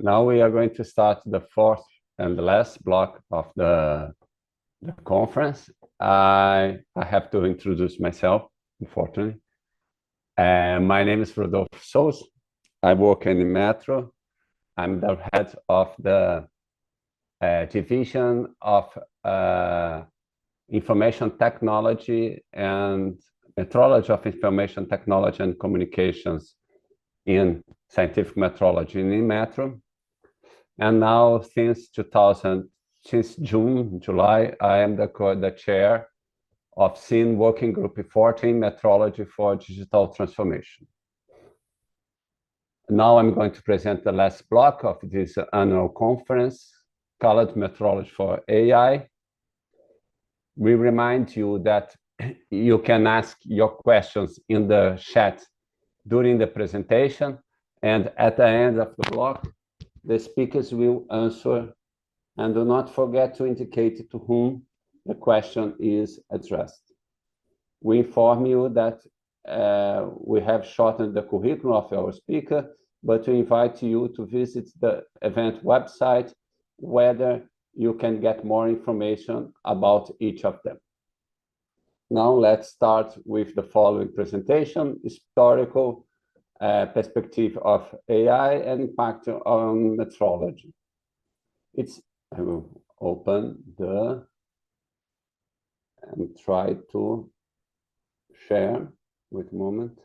Now we are going to start the fourth and the last block of the conference. I have to introduce myself, unfortunately. My name is Rodolfo Souza. I work in Metro. I'm the head of the division of information technology and metrology of information technology and communications in scientific metrology in Metro. And now since July, I am the chair of SIN Working Group 14, Metrology for Digital Transformation. Now I'm going to present the last block of this annual conference called Metrology for AI. We remind you that you can ask your questions in the chat during the presentation, and at the end of the block, the speakers will answer, and do not forget to indicate to whom the question is addressed. We inform you that we have shortened the curriculum of our speaker, but we invite you to visit the event website, where you can get more information about each of them. Now let's start with the following presentation: historical perspective of AI and impact on metrology. I will open and try to share with a moment.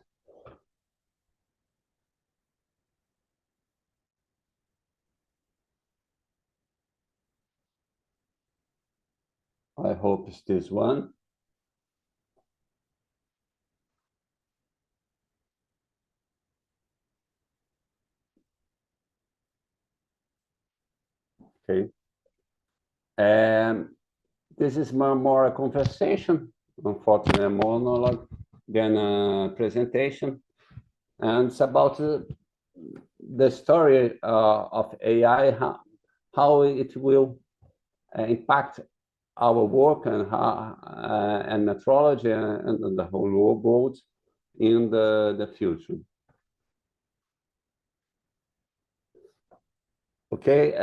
I hope it's this one. Okay. This is more a conversation, unfortunately a monologue, than a presentation. And it's about the story of AI, how it will impact our work and metrology and the whole world in the future. Okay.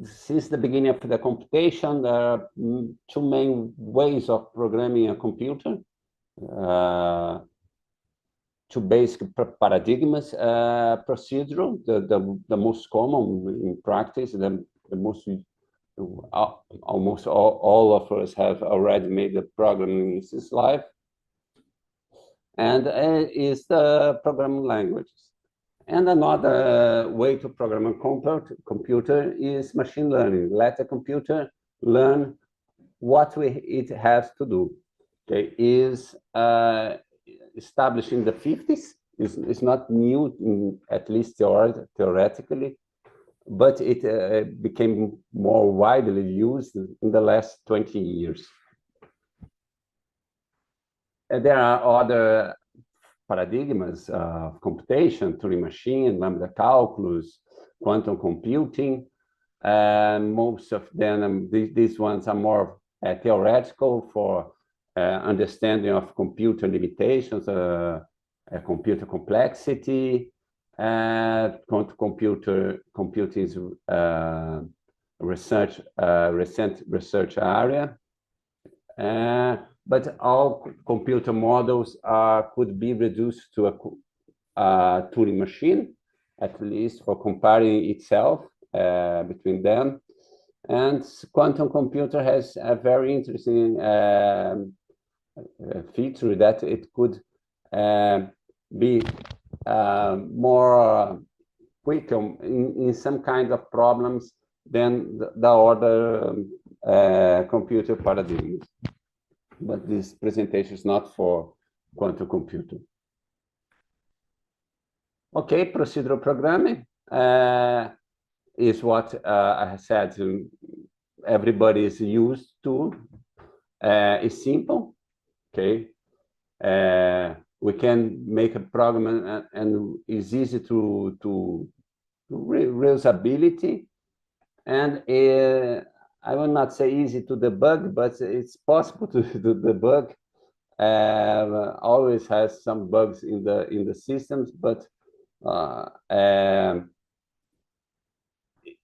Since the beginning of the computation, there are two main ways of programming a computer. Two basic paradigms: procedural, the most common in practice, the most almost all of us have already made the programming in this life, and is the programming languages. And another way to program a computer is machine learning. Let the computer learn what it has to do. Okay, is established in the 50s. It's not new, at least theoretically, but it became more widely used in the last 20 years. And there are other paradigms of computation: Turing machine, lambda calculus, quantum computing. Most of them, these ones are more theoretical for understanding of computer limitations, computer complexity, quantum computing's recent research area. But all computer models could be reduced to a Turing machine, at least for comparing itself between them. And quantum computer has a very interesting feature that it could be more quick in some kind of problems than the other computer paradigms. But this presentation is not for quantum computing. Okay, procedural programming is what I said everybody is used to. It's simple. Okay, we can make a program and it's easy to reusability, and I will not say easy to debug, but it's possible to debug. Always has some bugs in the systems, but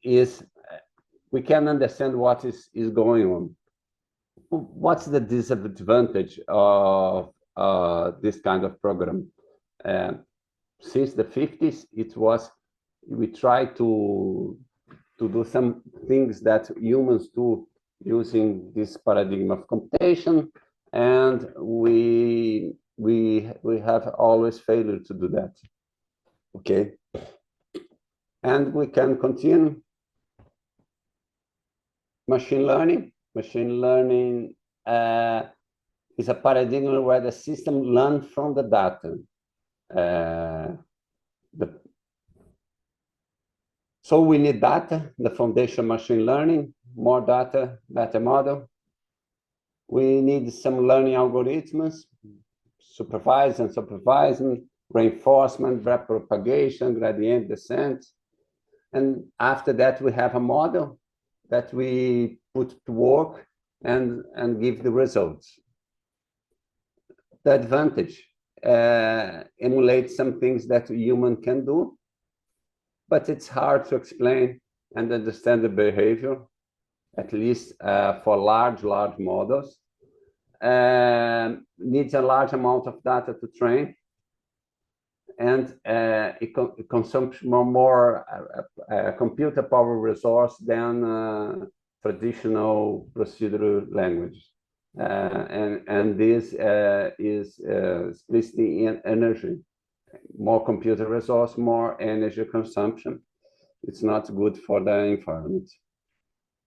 is we can understand what is going on. What's the disadvantage of this kind of program? Since the 50s, we try to do some things that humans do using this paradigm of computation, and we have always failed to do that. Okay, and we can continue. Machine learning. Machine learning is a paradigm where the system learns from the data. So we need data, the foundation machine learning, more data, better model. We need some learning algorithms, supervised and unsupervised, reinforcement, backpropagation, gradient descent. And after that, we have a model that we put to work and give the results. The advantage, emulate some things that a human can do, but it's hard to explain and understand the behavior, at least for large models. Needs a large amount of data to train, and it consumes more computer power resource than traditional procedural language. And this is explicitly in energy. More computer resource, more energy consumption. It's not good for the environment.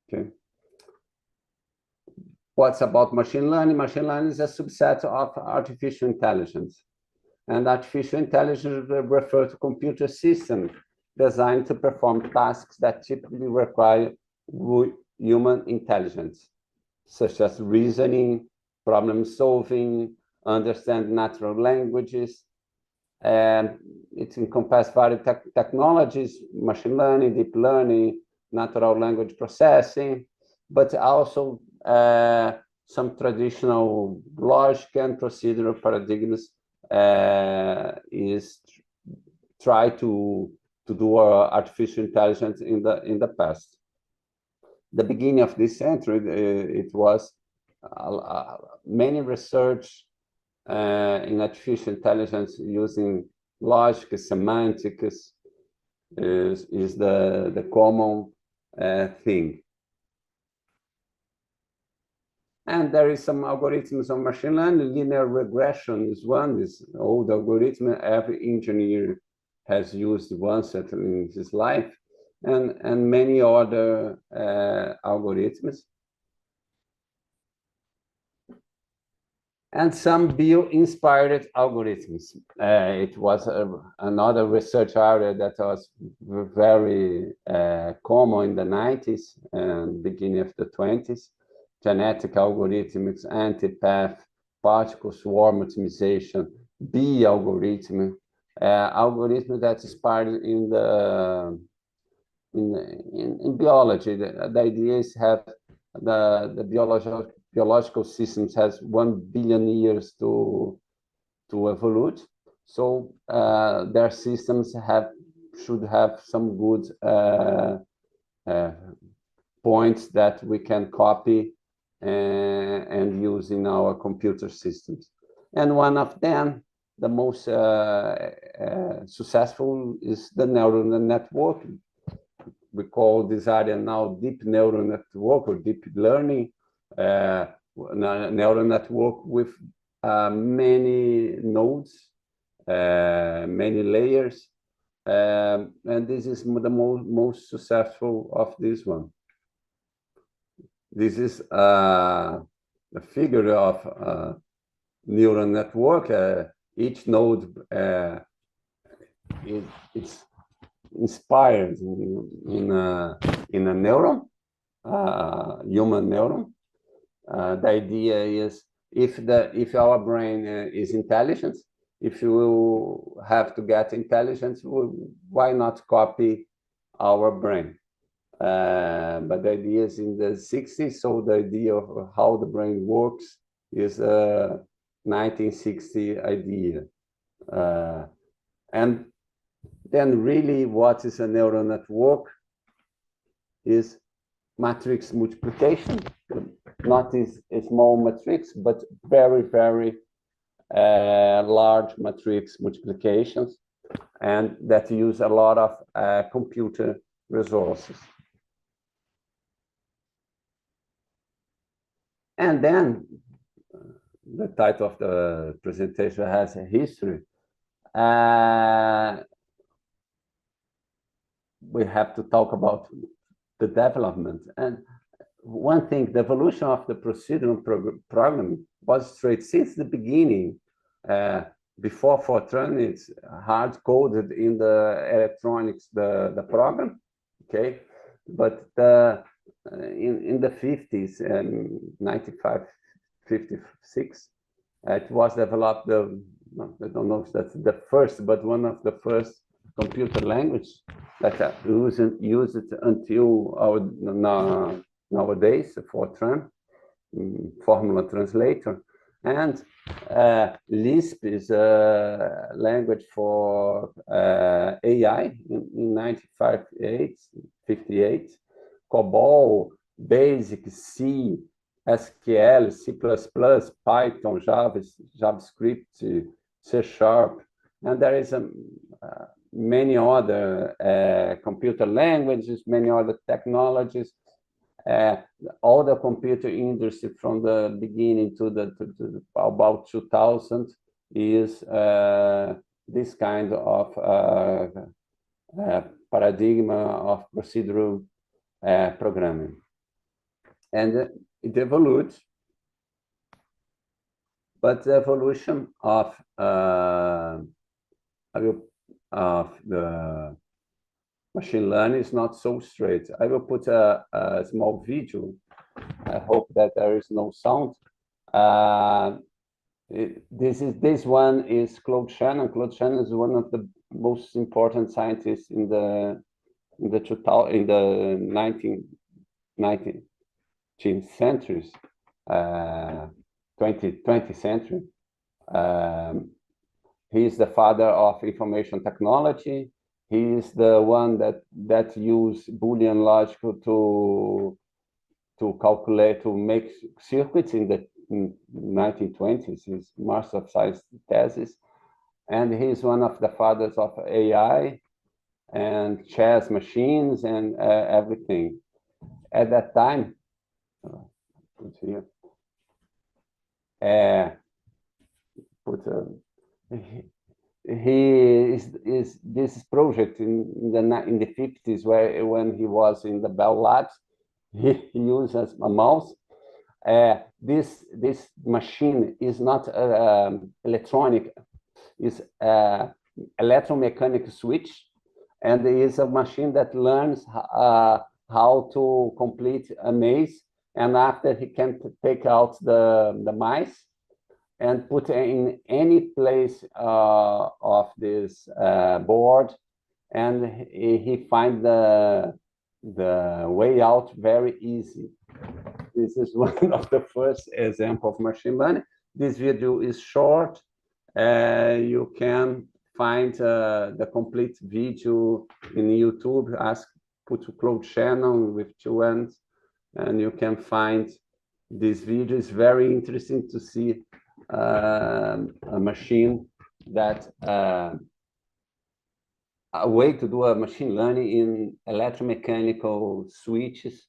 Okay. What's about machine learning? Machine learning is a subset of artificial intelligence. And artificial intelligence refers to computer systems designed to perform tasks that typically require human intelligence, such as reasoning, problem solving, understand natural languages. And it encompasses various technologies, machine learning, deep learning, natural language processing, but also some traditional logic and procedural paradigms is try to do artificial intelligence in the past. The beginning of this century, it was many research in artificial intelligence using logic, semantics is the common thing. And there is some algorithms on machine learning. Linear regression is one. This old algorithm every engineer has used once in his life, and many other algorithms. And some bio-inspired algorithms. It was another research area that was very common in the 90s and beginning of the 20s. Genetic algorithms, anti-path, particle swarm optimization, bee algorithm, algorithm that inspired in biology. The idea is have the biological systems has 1 billion years to evolve. So their systems should have some good points that we can copy and use in our computer systems. And one of them, the most successful, is the neural network. We call this area now deep neural network or deep learning. Neural network with many nodes, many layers, and this is the most successful of this one. This is a figure of neural network. Each node it's inspired in a neuron, human neuron. The idea is if our brain is intelligent, if you have to get intelligence, why not copy our brain? But the idea is in the 60s, so the idea of how the brain works is a 1960 idea. And then really what is a neural network is matrix multiplication, not a small matrix, but very, very large matrix multiplications, and that use a lot of computer resources. And then the title of the presentation has a history. We have to talk about the development. And one thing, the evolution of the procedural programming was straight since the beginning. Before Fortran, it's hard-coded in the electronics, the program, okay? But in the 50s and 95, 56, it was developed, I don't know if that's the first, but one of the first computer language that used it until nowadays, Fortran, formula translator. And Lisp is a language for AI in 58. COBOL, BASIC, C, SQL, C++, Python, JavaScript, C#, and there is many other computer languages, many other technologies. All the computer industry from the beginning to about 2000 is this kind of paradigm of procedural programming. And it evolved, but the evolution of the machine learning is not so straight. I will put a small video. I hope that there is no sound. This one is Claude Shannon. Claude Shannon is one of the most important scientists in the 19th centuries, 20th century. He is the father of information technology. He is the one that used Boolean logic to calculate, to make circuits in the 1920s. His Master of Science thesis, and he is one of the fathers of AI and chess machines and everything. At that time, he is this project in the 50s, when he was in the Bell Labs, he used as a mouse. This machine is not electronic; it's electromechanical switch, and it is a machine that learns how to complete a maze, and after he can take out the mice and put in any place of this board, and he finds the way out very easy. This is one of the first examples of machine learning. This video is short. You can find the complete video in YouTube. Put Claude Shannon with 2 N's, and you can find this video. Is very interesting to see a machine that a way to do a machine learning in electromechanical switches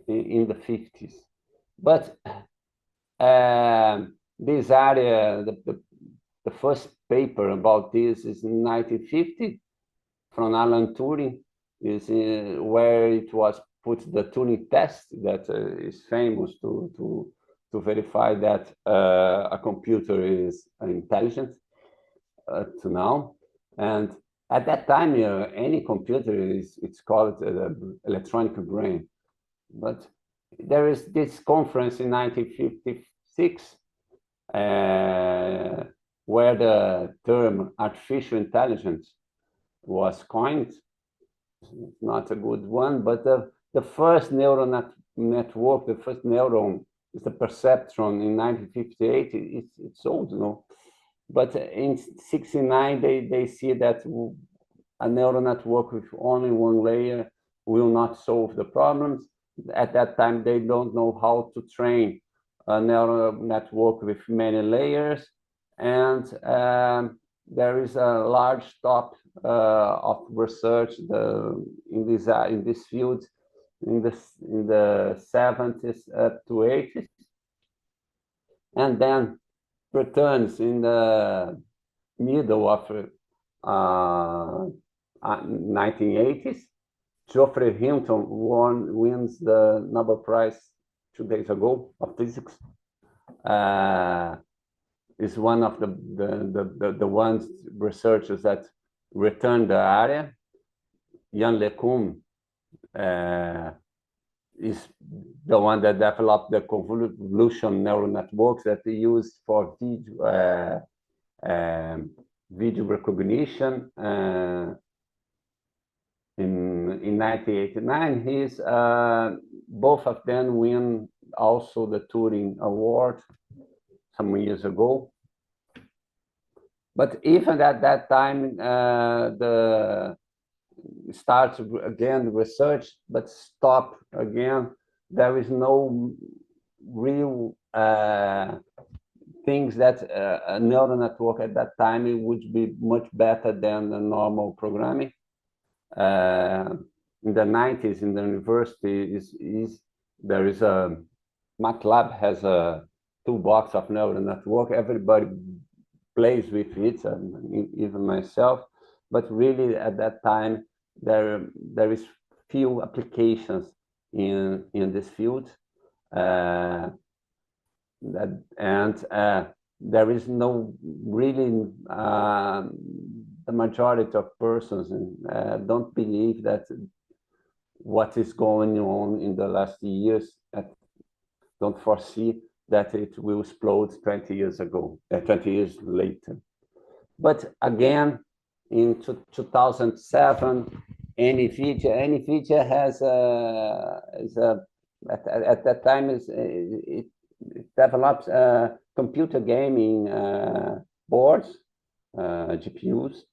in the 50s. But this area, the first paper about this is in 1950 from Alan Turing, is where it was put the Turing test that is famous to verify that a computer is intelligent to now. And at that time, any computer it's called electronic brain. But there is this conference in 1956 where the term artificial intelligence was coined. It's not a good one, but the first neural network, the first neuron is the perceptron in 1958. It's old, you know. But in 69, they see that a neural network with only one layer will not solve the problems. At that time, they don't know how to train a neural network with many layers. And there is a large top of research in this field in the 70s up to 80s, and then returns in the middle of 1980s. Geoffrey Hinton wins the Nobel Prize 2 days ago of physics. Is one of the ones researchers that returned the area. Yann LeCun is the one that developed the convolution neural networks that they use for video recognition. In 1989, he's both of them win also the Turing Award some years ago. But even at that time, the starts again research, but stop again. There is no real things that a neural network at that time it would be much better than the normal programming. In the 90s, in the university, there is a MATLAB has a toolbox of neural network. Everybody plays with it, even myself. But really, at that time, there is few applications in this field, and there is no really the majority of persons don't believe that what is going on in the last years, don't foresee that it will explode 20 years later. But again, in 2007, NVIDIA has at that time it develops computer gaming boards, GPUs.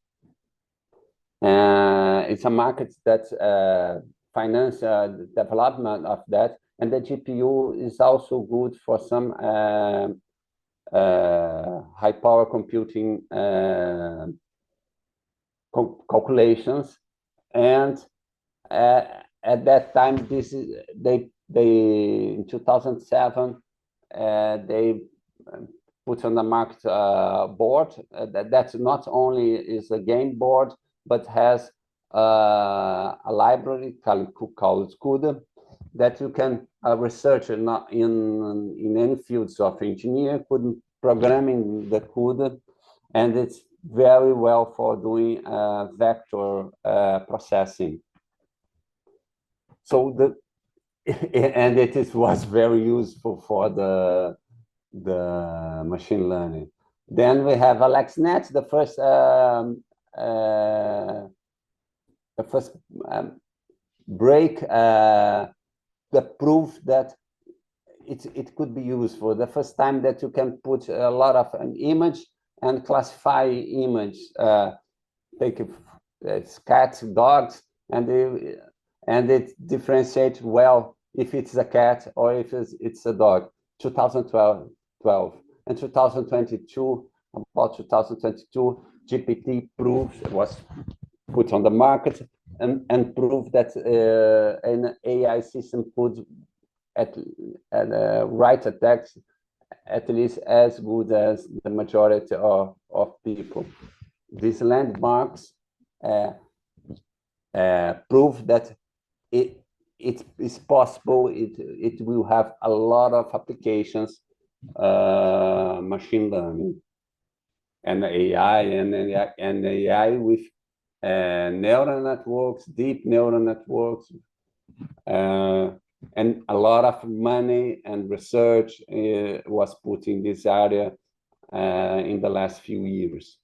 It's a market that finance the development of that, and the GPU is also good for some high power computing calculations. And at that time, they in 2007 they put on the market board that's not only is a game board, but has a library called CUDA that you can research in any fields of engineering, programming the CUDA, and it's very well for doing vector processing. So and it was very useful for the machine learning. Then we have AlexNet, the first break that proof that it could be useful. The first time that you can put a lot of an image and classify image, take it's cats, dogs, and it differentiates well if it's a cat or if it's a dog. 2012 and 2022, about 2022, GPT was put on the market and proved that an AI system could write a text at least as good as the majority of people. These landmarks prove that it is possible. It will have a lot of applications, machine learning and AI and AI with neural networks, deep neural networks, and a lot of money and research was put in this area in the last few years.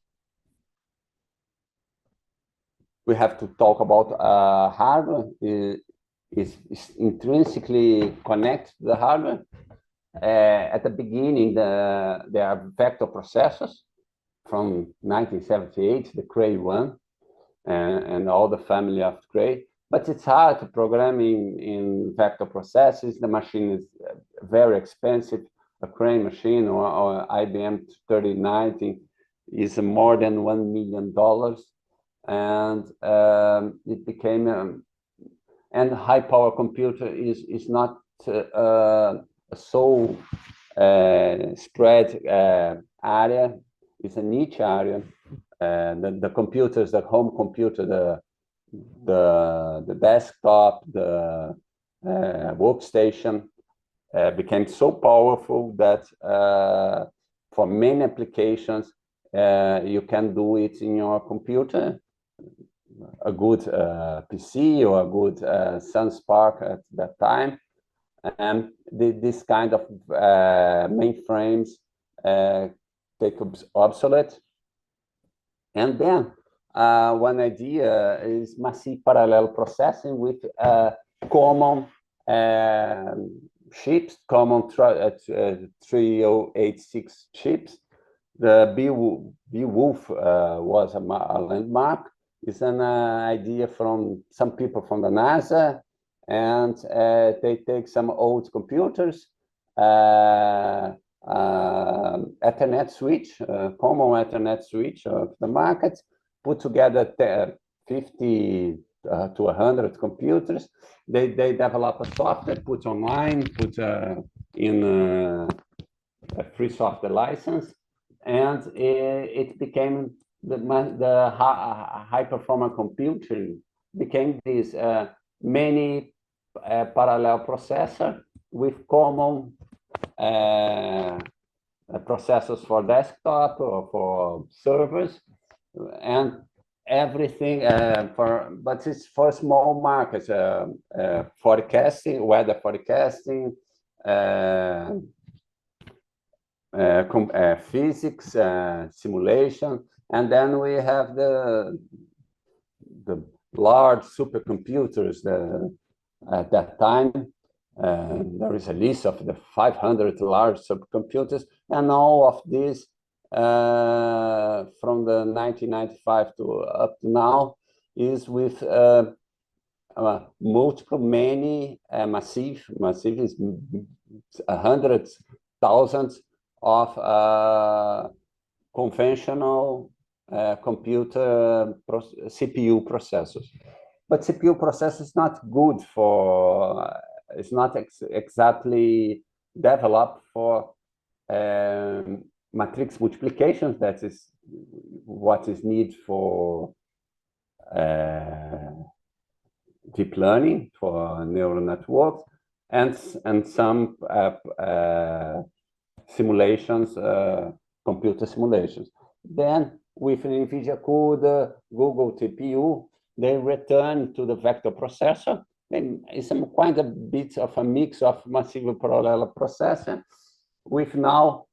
We have to talk about hardware. Is intrinsically connected to the hardware. At the beginning, there are vector processors from 1978, the Cray one, and all the family of Cray. But it's hard to program in vector processes. The machine is very expensive. A Cray machine or IBM 3090 is more than $1 million. And it became, and high power computer is not so spread area. It's a niche area. The computers, the home computer, the desktop, the workstation became so powerful that for many applications you can do it in your computer. A good PC or a good SunSpark at that time, and this kind of mainframes take obsolete. And then one idea is massive parallel processing with common chips, common 3086 chips. The Beowulf was a landmark. It's an idea from some people from the NASA, and they take some old computers, Ethernet switch, common Ethernet switch of the market, put together 50 to 100 computers. They develop a software, put online, put in a free software license, and it became the high performance computing became this many parallel processor with common processors for desktop or for servers, and everything but it's for small markets, forecasting, weather forecasting, physics, simulation. And then we have the large supercomputers at that time. There is a list of the 500 large supercomputers, and all of these from the 1995 to up to now is with multiple, many massive is hundreds, thousands of conventional computer CPU processors. But CPU processor is not good for, it's not exactly developed for matrix multiplications. That is what is needed for deep learning, for neural networks, and some simulations, computer simulations. Then with NVIDIA CUDA, Google TPU, they return to the vector processor. And it's quite a bit of a mix of massive parallel processing with the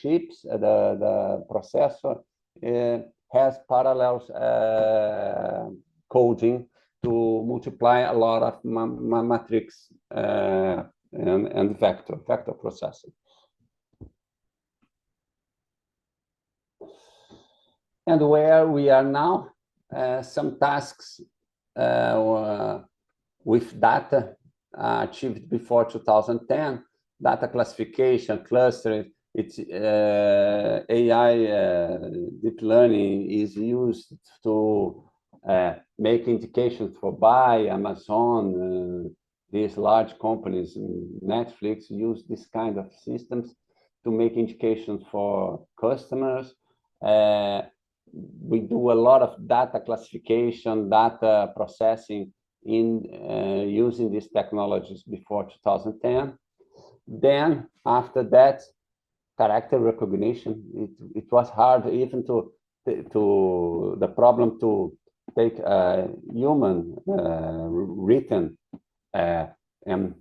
chips, the processor has parallels coding to multiply a lot of matrix and vector processing. And where we are now, some tasks with data achieved before 2010, data classification, clustering. It's AI deep learning is used to make indications for buy. Amazon, these large companies, Netflix, use this kind of systems to make indications for customers. We do a lot of data classification, data processing in using these technologies before 2010. Then after that, character recognition. It was hard even to the problem to take a human written and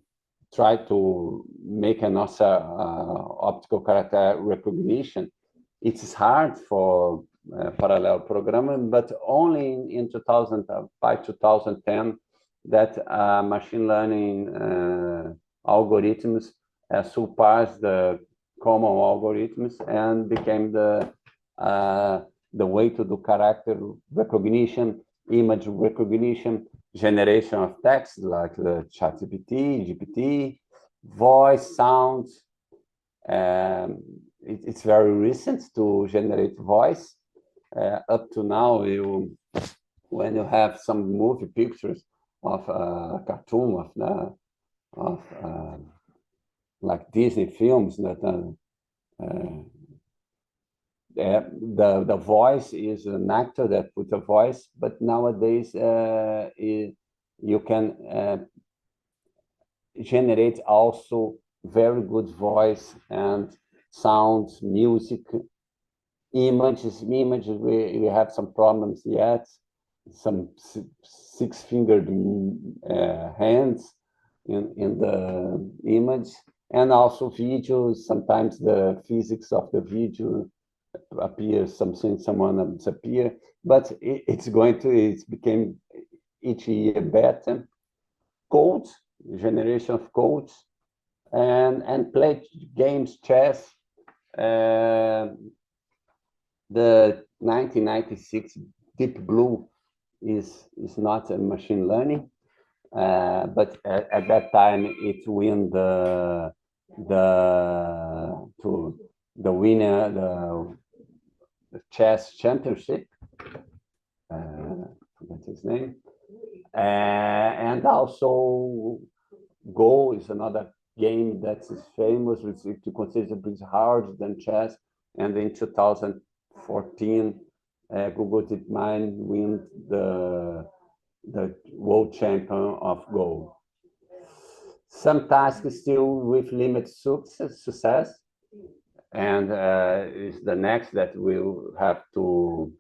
try to make an optical character recognition. It is hard for parallel programming, but only in 2005, 2010 that machine learning algorithms surpassed the common algorithms and became the the way to do character recognition, image recognition, generation of text like the ChatGPT, GPT, voice, sound. It's very recent to generate voice. Up to now, when you have some movie pictures of a cartoon of like Disney films, that the voice is an actor that puts a voice, but nowadays you can generate also very good voice and sounds, music, images. We have some problems yet, some six-fingered hands in the image, and also videos. Sometimes the physics of the video appears, someone disappear, but it's became each year better. Code, generation of codes, and play games, chess. The 1996 Deep Blue is not a machine learning, but at that time it won the winner the chess championship. Forget his name. And also Go is another game that is famous, which is considerably harder than chess. And in 2014, Google DeepMind won the world champion of Go. Some tasks still with limited success, and is the next that we'll have to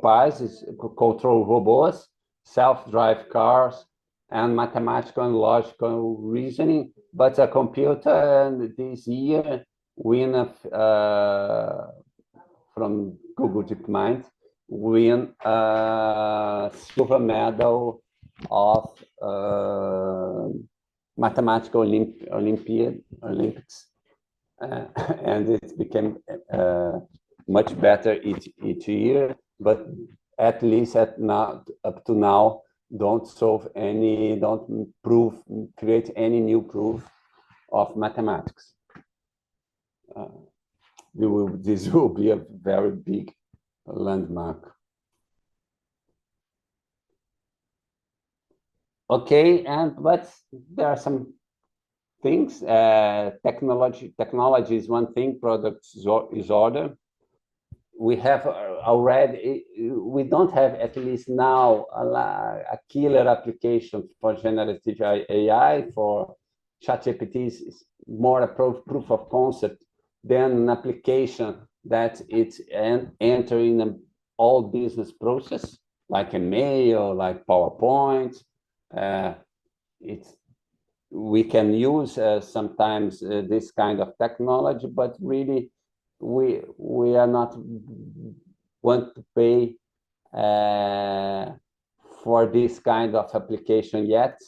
pass is control robots, self-drive cars, and mathematical and logical reasoning. But a computer this year win from Google DeepMind win a silver medal of mathematical Olympics, and it became much better each year. But at least up to now, don't create any new proof of mathematics. This will be a very big landmark. Okay, but there are some things. Technology is one thing, products is other. We have already, we don't have, at least now, a killer application for generative AI. For ChatGPT is more a proof of concept than an application that it's entering all business process, like a mail, like PowerPoint. We can use sometimes this kind of technology, but really we are not want to pay for this kind of application yet,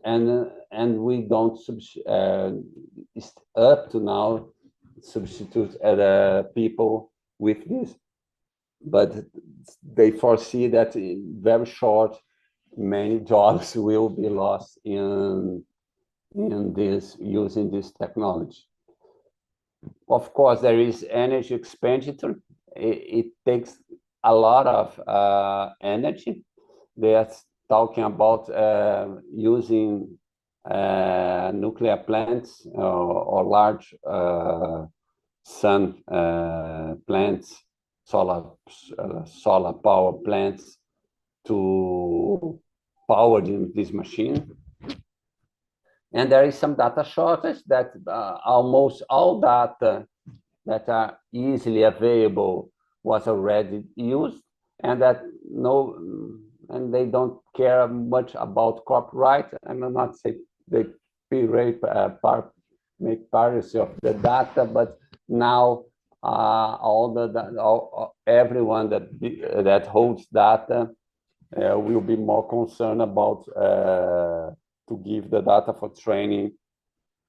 and we don't up to now substitute people with this, but they foresee that in very short many jobs will be lost in this, using this technology. Of course, there is energy expenditure. It takes a lot of energy. They are talking about using nuclear plants or large sun plants, solar power plants to power this machine. And there is some data shortage that almost all data that are easily available was already used, and that they don't care much about copyright. I will not say they make piracy of the data, but now everyone that holds data will be more concerned about to give the data for training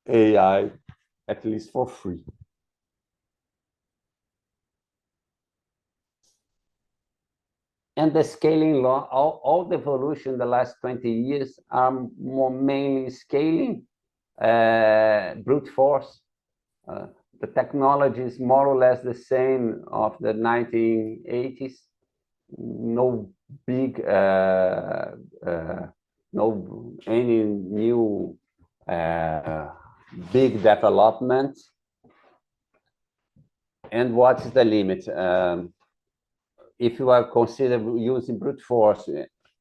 AI, at least for free. And the scaling law, all the evolution in the last 20 years are more mainly scaling brute force. The technology is more or less the same of the 1980s. No big, no any new big development. And what's the limit? If you are considering using brute force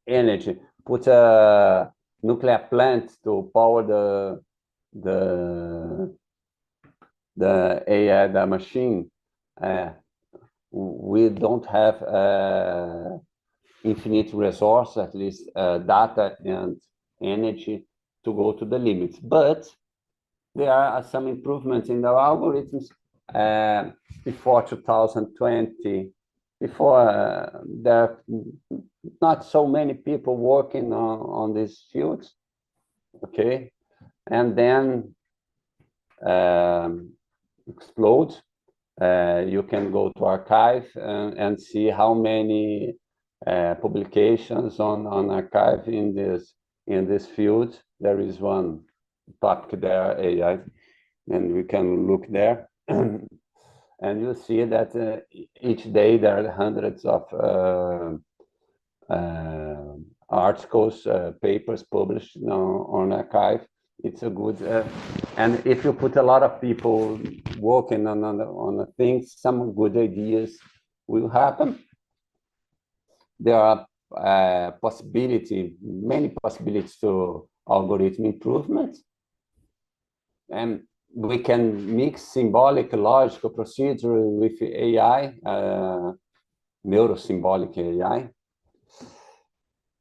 energy, put a nuclear plant to power the AI, the machine, we don't have infinite resource, at least data and energy to go to the limits. But there are some improvements in the algorithms before 2020. Before there are not so many people working on these fields, okay, and then explode. You can go to archive and see how many publications on archive in this field. There is one topic there, AI, and we can look there. And you see that each day there are hundreds of articles, papers published on archive. It's a good, and if you put a lot of people working on things, some good ideas will happen. There are many possibilities to algorithm improvement. And we can mix symbolic logical procedure with AI, neurosymbolic AI.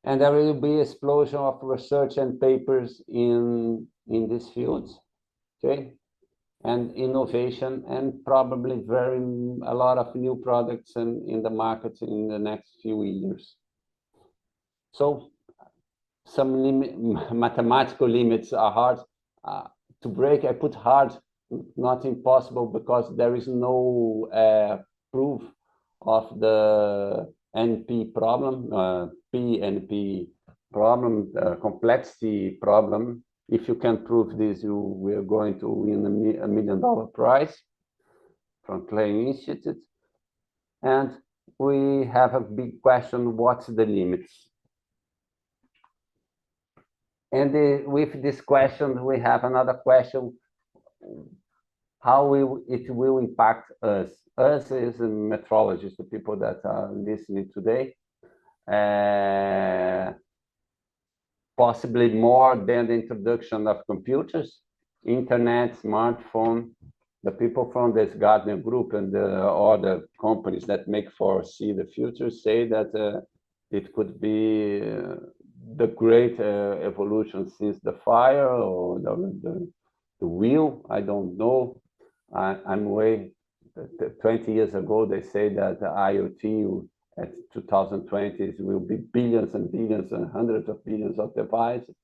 And there will be explosion of research and papers in these fields, okay? And innovation, and probably a lot of new products in the market in the next few years. So some mathematical limits are hard to break. I put hard, not impossible, because there is no proof of the NP problem, PNP problem, complexity problem. If you can prove this, we are going to win a $1 million prize from Clay Institute. And we have a big question: what's the limits? And with this question, we have another question: how it will impact us? Us is metrologists, the people that are listening today. Possibly more than the introduction of computers, internet, smartphone. The people from this Gartner group and the other companies that foresee the future say that it could be the great evolution since the fire or the wheel. I don't know. I'm way 20 years ago, they say that the IoT at 2020 will be billions and billions and hundreds of billions of devices.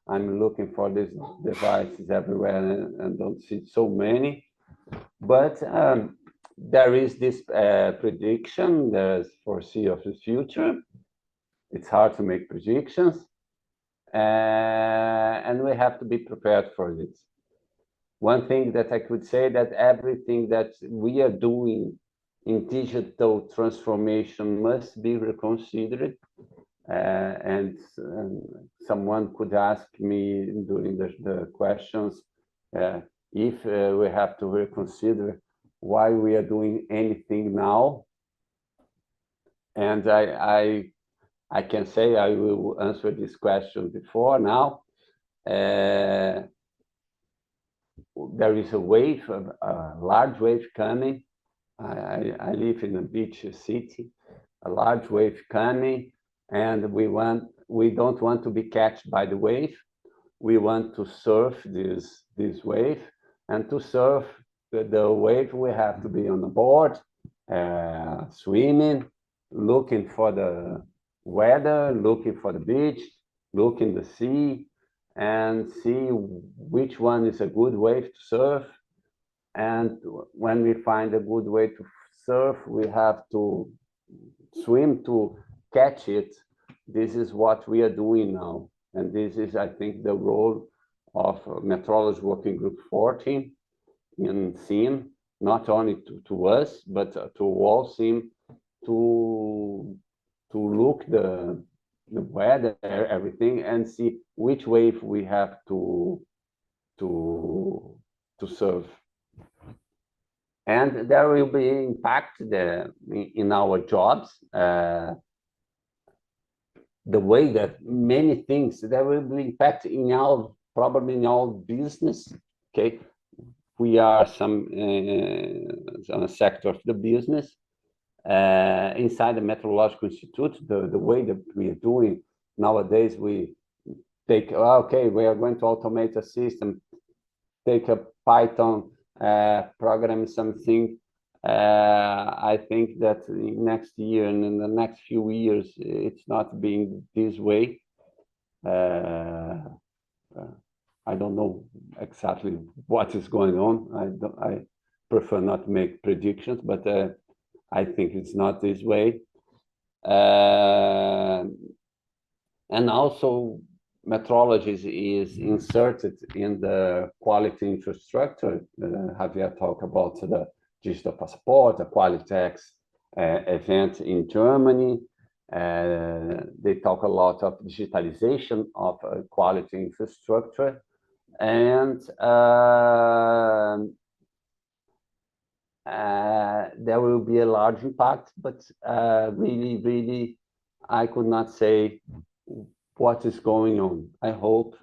I'm looking for these devices everywhere and don't see so many. But there is this prediction, there's foresee of the future. It's hard to make predictions, and we have to be prepared for it. One thing that I could say, that everything that we are doing in digital transformation must be reconsidered. And someone could ask me during the questions if we have to reconsider why we are doing anything now. And I can say I will answer this question before now. There is a wave, a large wave coming. I live in a beach city, a large wave coming, and we don't want to be catched by the wave. We want to surf this wave, and to surf the wave, we have to be on the board, swimming, looking for the weather, looking for the beach, looking the sea, and see which one is a good wave to surf. And when we find a good way to surf, we have to swim to catch it, this is what we are doing now. And this is, I think, the role of Metrology Working Group 14 in SIM, not only to us, but to all SIM, to look the weather, everything, and see which wave we have to serve. And there will be impact in our jobs. The way that many things, there will be impact in probably in our business. Okay, we are some sector of the business. Inside the Metrological Institute, the way that we are doing nowadays, we take, okay, we are going to automate a system, take a Python, program something. I think that next year and in the next few years, it's not being this way. I don't know exactly what is going on. I prefer not to make predictions, but I think it's not this way. And also, metrology is inserted in the quality infrastructure. Javier talked about the digital passport, the Qualitex event in Germany. They talk a lot of digitalization of quality infrastructure. And there will be a large impact, but really, I could not say what is going on. I hope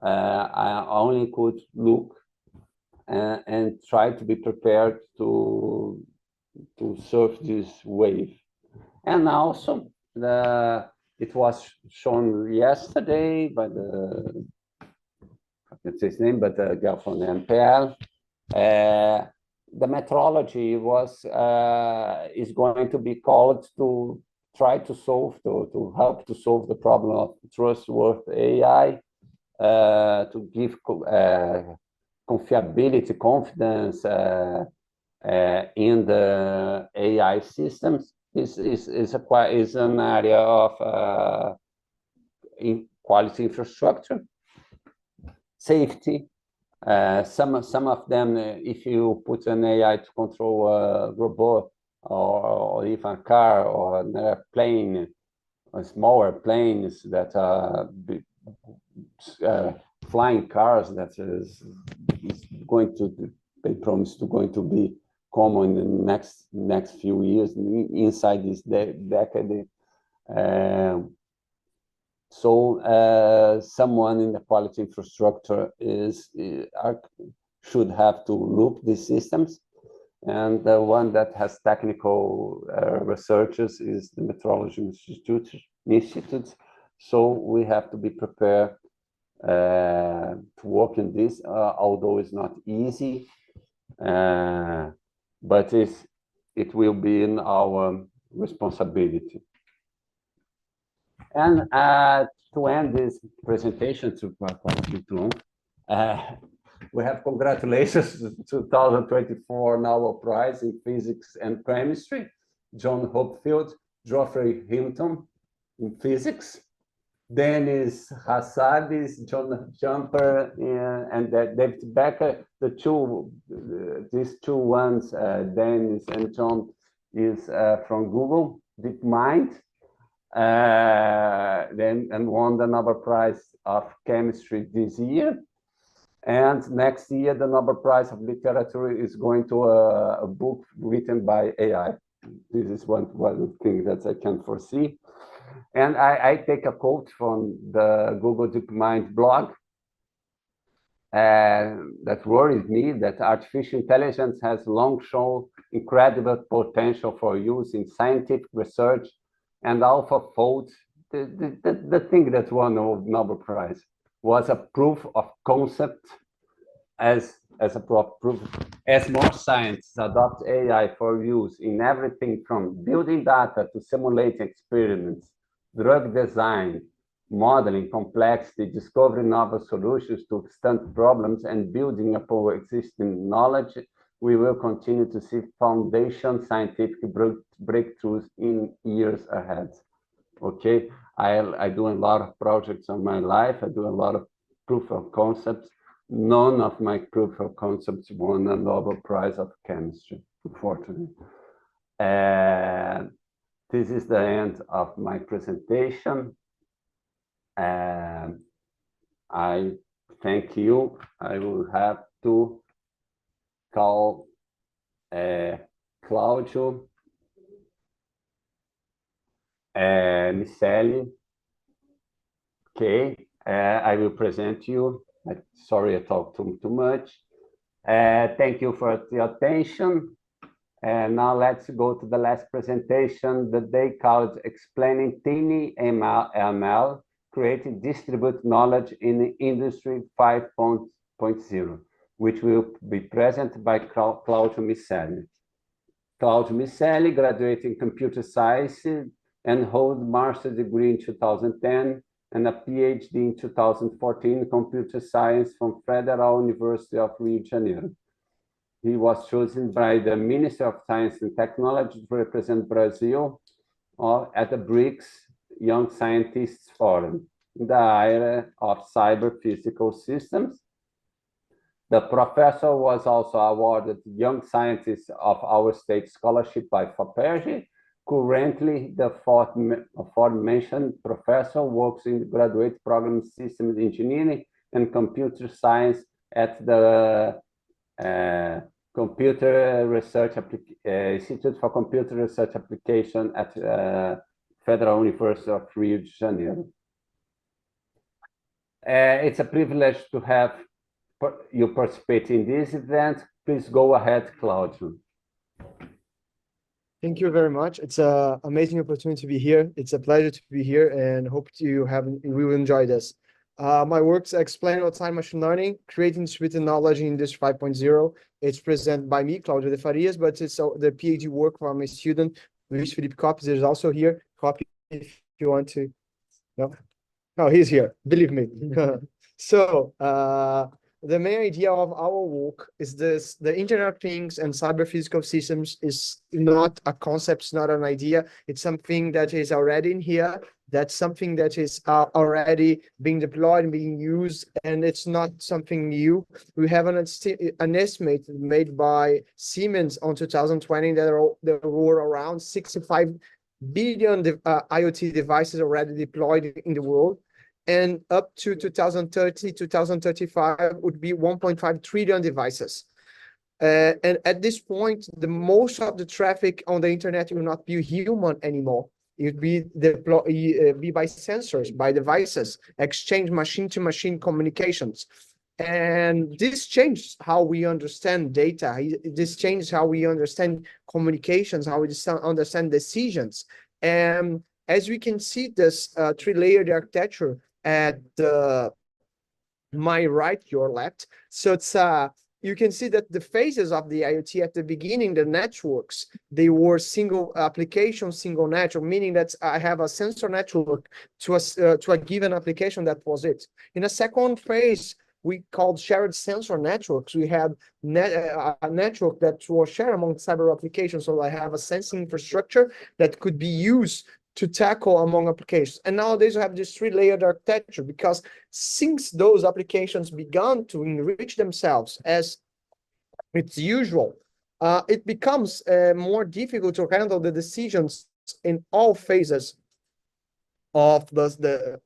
I only could look and try to be prepared to surf this wave. And also, it was shown yesterday by I can't say his name, but the girl from the NPL. The metrology is going to be called to try to solve, to help to solve the problem of trustworthy AI, to give confiability, confidence in the AI systems. Is an area of quality infrastructure, safety. Some of them, if you put an AI to control a robot or even a car or an airplane, smaller planes that are flying cars, that is going to, they promise to going to be common in the next few years inside this decade. So someone in the quality infrastructure should have to look these systems, and the one that has technical researchers is the Metrology Institute. So we have to be prepared to work in this, although it's not easy, but it will be in our responsibility. And to end this presentation, we have congratulations to 2024 Nobel Prize in Physics and Chemistry, John Hopfield, Geoffrey Hinton in Physics, Dennis Hassabis, John Jumper, and David Becker. These two ones, Dennis and John, is from Google DeepMind. And won the Nobel Prize of Chemistry this year. And next year, the Nobel Prize of Literature is going to a book written by AI. This is one thing that I can foresee. And I take a quote from the Google DeepMind blog that worries me, that artificial intelligence has long shown incredible potential for use in scientific research, and AlphaFold, the thing that won the Nobel Prize, was a proof of concept as a proof. As more scientists adopt AI for use in everything from building data to simulating experiments, drug design, modeling complexity, discovering novel solutions to extant problems, and building upon existing knowledge, we will continue to see foundation scientific breakthroughs in years ahead. okay? I do a lot of projects on my life. I do a lot of proof of concepts. None of my proof of concepts won a Nobel Prize of Chemistry, unfortunately. And this is the end of my presentation. And I thank you. I will have to call Claudio Miceli. Okay, I will present you. Sorry, I talked too much. Thank you for the attention. And now let's go to the last presentation that they called Explaining Tiny ML, Creating Distributed Knowledge in Industry 5.0, which will be presented by Claudio Miceli. Claudio Miceli graduated in computer science and holds a master's degree in 2010 and a PhD in 2014 in computer science from Federal University of Rio de Janeiro. He was chosen by the Ministry of Science and Technology to represent Brazil at the BRICS Young Scientists Forum in the area of cyber physical systems. The professor was also awarded Young Scientist of Our State Scholarship by FAPERJ. Currently, the aforementioned professor works in the graduate program Systems Engineering and Computer Science at the Institute for Computer Research Application at Federal University of Rio de Janeiro. It's a privilege to have you participate in this event. Please go ahead, Claudio. Thank you very much. It's an amazing opportunity to be here. It's a pleasure to be here and hope you will enjoy this. My works explain real-time machine learning, creating distributed knowledge in Industry 5.0. It's presented by me, Claudio de Farias, but it's the PhD work from my student, Luis Felipe Copes, is also here. Copy if you want to. No, he's here, believe me. So, the main idea of our work is this: the Internet of Things and cyber physical systems is not a concept, it's not an idea. It's something that is already in here. That's something that is already being deployed and being used, and it's not something new. We have an estimate made by Siemens on 2020 that there were around 65 billion IoT devices already deployed in the world. And up to 2030, 2035 would be 1.5 trillion devices. And at this point, the most of the traffic on the internet will not be human anymore. It would be by sensors, by devices, exchange machine-to-machine communications. And this changes how we understand data. This changes how we understand communications, how we understand decisions. And as we can see, this three-layered architecture at my right, your left. So it's you can see that the phases of the IoT at the beginning, the networks, they were single application, single network, meaning that I have a sensor network to a given application. That was it. In a second phase, we called shared sensor networks. We had a network that was shared among cyber applications. So I have a sensing infrastructure that could be used to tackle among applications. And nowadays we have this three-layered architecture, because since those applications began to enrich themselves as it's usual, it becomes more difficult to handle the decisions in all phases of the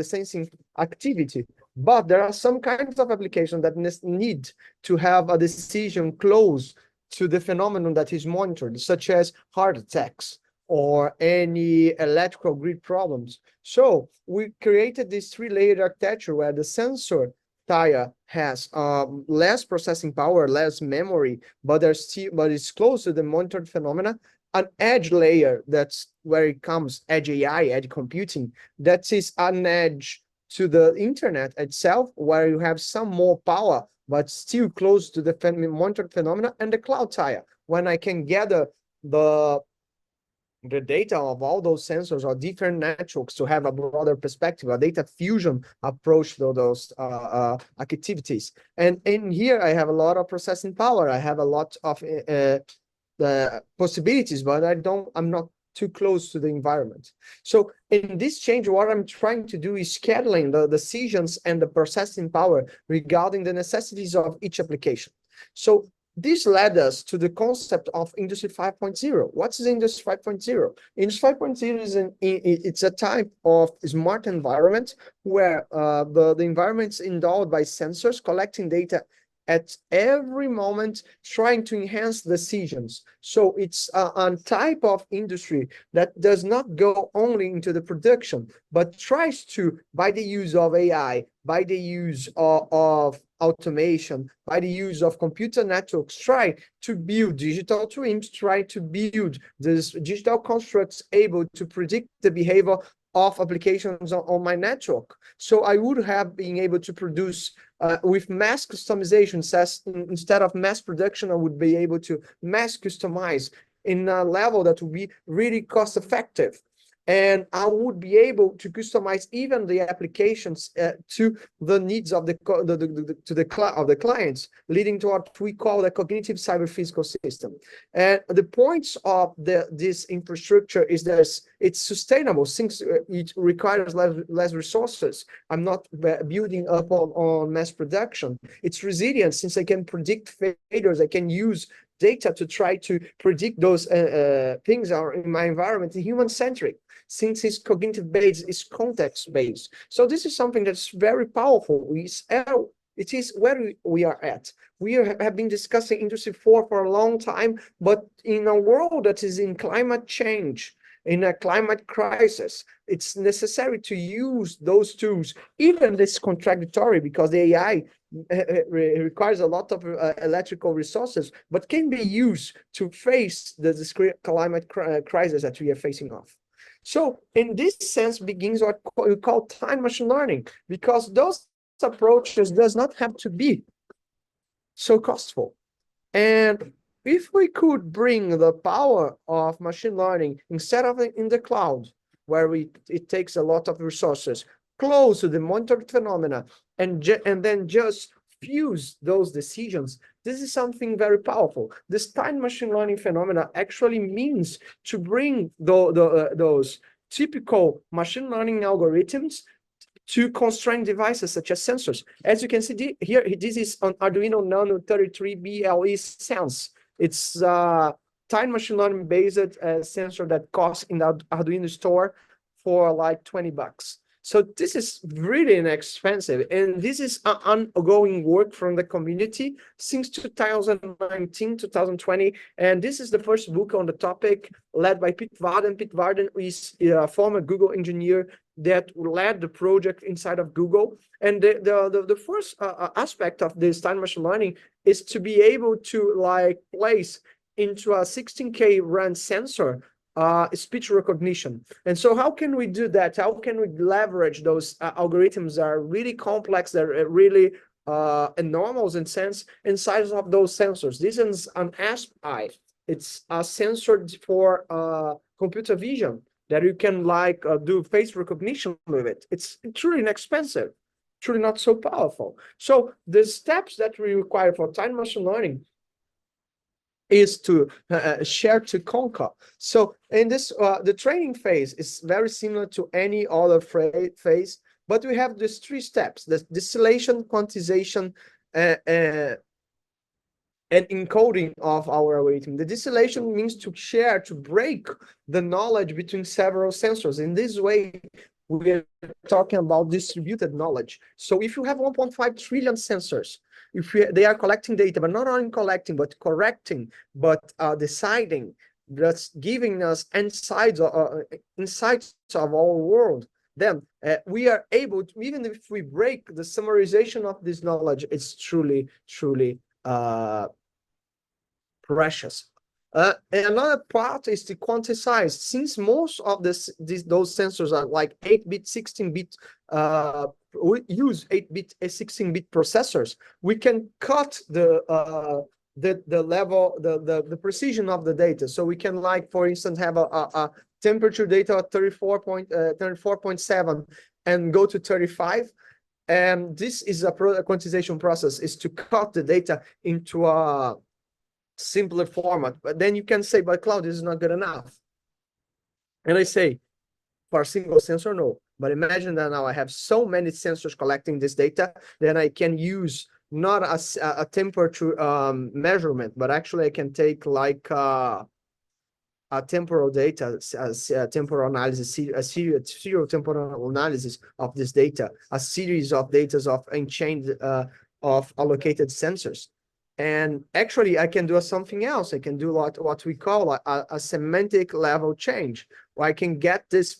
sensing activity. But there are some kinds of applications that need to have a decision close to the phenomenon that is monitored, such as heart attacks or any electrical grid problems. So we created this three-layered architecture where the sensor tier has less processing power, less memory, but it's close to the monitored phenomena. An edge layer, that's where it comes, edge AI, edge computing, that is an edge to the internet itself, where you have some more power, but still close to the monitored phenomena, and the cloud tier, when I can gather the data of all those sensors or different networks to have a broader perspective, a data fusion approach to those activities. And in here, I have a lot of processing power. I have a lot of possibilities, but I'm not too close to the environment. So in this change, what I'm trying to do is scheduling the decisions and the processing power regarding the necessities of each application. So this led us to the concept of Industry 5.0. What's Industry 5.0? Industry 5.0 is it's a type of smart environment where the environment's endowed by sensors collecting data at every moment, trying to enhance decisions. So it's a type of industry that does not go only into the production, but tries to, by the use of AI, by the use of automation, by the use of computer networks, try to build digital twins, try to build these digital constructs able to predict the behavior of applications on my network. So I would have been able to produce with mass customization, instead of mass production, I would be able to mass customize in a level that would be really cost effective. And I would be able to customize even the applications to the needs of the clients, leading to what we call the cognitive cyber physical system. And the points of this infrastructure is that it's sustainable since it requires less resources. I'm not building up on mass production. It's resilient since I can predict failures. I can use data to try to predict those things are in my environment, human-centric, since it's cognitive-based, it's context-based. So this is something that's very powerful. It is where we are at. We have been discussing Industry 4 for a long time, but in a world that is in climate change, in a climate crisis, it's necessary to use those tools, even this contradictory, because the AI requires a lot of electrical resources, but can be used to face the climate crisis that we are facing off. So in this sense begins what we call time machine learning, because those approaches does not have to be so costful. And if we could bring the power of machine learning instead of in the cloud, where it takes a lot of resources, close to the monitored phenomena, and then just fuse those decisions, this is something very powerful. This time machine learning phenomena actually means to bring those typical machine learning algorithms to constrained devices such as sensors. As you can see here, this is an Arduino Nano 33BLE Sense. It's a time machine learning based sensor that costs in the Arduino store for like $20. So this is really inexpensive, and this is an ongoing work from the community since 2019, 2020, and this is the first book on the topic led by Pete Varden. Pete Varden is a former Google engineer that led the project inside of Google. And the first aspect of this time machine learning is to be able to like place into a 16K run sensor speech recognition. And so how can we do that? How can we leverage those algorithms that are really complex, that are really enormous in sense and size of those sensors? This is an ASP-I. It's a sensor for computer vision that you can like do face recognition with it. It's truly inexpensive, truly not so powerful. So the steps that we require for time machine learning is to share to conquer. So in this, the training phase is very similar to any other phase, but we have these three steps: the distillation, quantization, and encoding of our algorithm. The distillation means to share, to break the knowledge between several sensors. In this way, we are talking about distributed knowledge. So if you have 1.5 trillion sensors, they are collecting data, but not only collecting, but correcting, but deciding, that's giving us insights of our world, then we are able to, even if we break the summarization of this knowledge, it's truly, truly precious. And another part is to quantize. Since most of those sensors are like 8-bit, 16-bit, we use 8-bit, 16-bit processors, we can cut the level, the precision of the data. So we can, like, for instance, have a temperature data at 34.7 and go to 35. And this is a quantization process, is to cut the data into a simpler format. But then you can say, but Claude, this is not good enough. And I say, for a single sensor, no. But imagine that now I have so many sensors collecting this data, then I can use not a temperature measurement, but actually I can take like a temporal data, temporal analysis, a serial temporal analysis of this data, a series of data of unchained of allocated sensors. And actually, I can do something else. I can do what we call a semantic level change, where I can get this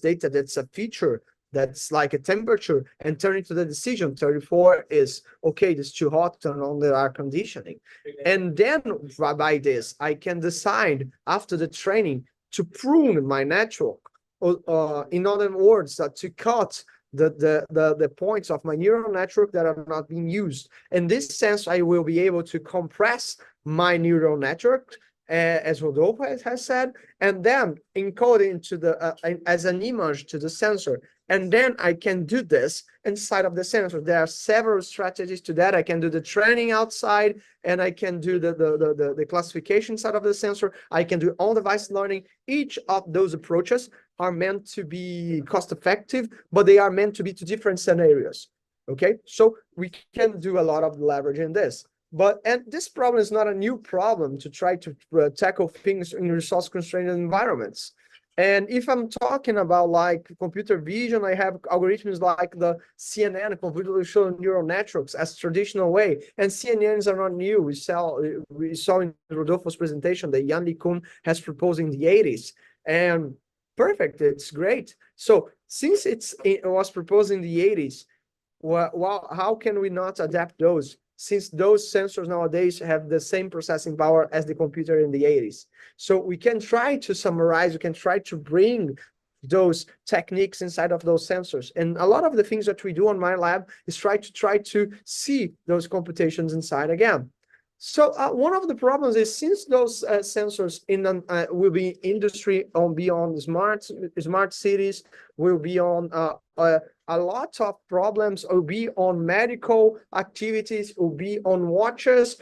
data that's a feature that's like a temperature and turn it to the decision. 34 is okay, it's too hot, turn on the air conditioning. And then by this, I can decide after the training to prune my network. In other words, to cut the points of my neural network that are not being used. In this sense, I will be able to compress my neural network, as Rodolfo has said, and then encode it into as an image to the sensor. And then I can do this inside of the sensor. There are several strategies to that. I can do the training outside, and I can do the classification side of the sensor. I can do on-device learning. Each of those approaches are meant to be cost effective, but they are meant to be to different scenarios. Okay, so we can do a lot of leverage in this. And this problem is not a new problem to try to tackle things in resource constrained environments. And if I'm talking about like computer vision, I have algorithms like the CNN, convolutional neural networks, as traditional way. And CNNs are not new. We saw in Rodolfo's presentation that Jan LeCun has proposed in the 80s. And perfect, it's great. So since it was proposed in the 80s, well, how can we not adapt those? Since those sensors nowadays have the same processing power as the computer in the 80s. So we can try to summarize, we can try to bring those techniques inside of those sensors. And a lot of the things that we do on my lab is try to see those computations inside again. So one of the problems is, since those sensors will be industry beyond smart cities, will be on a lot of problems, will be on medical activities, will be on watches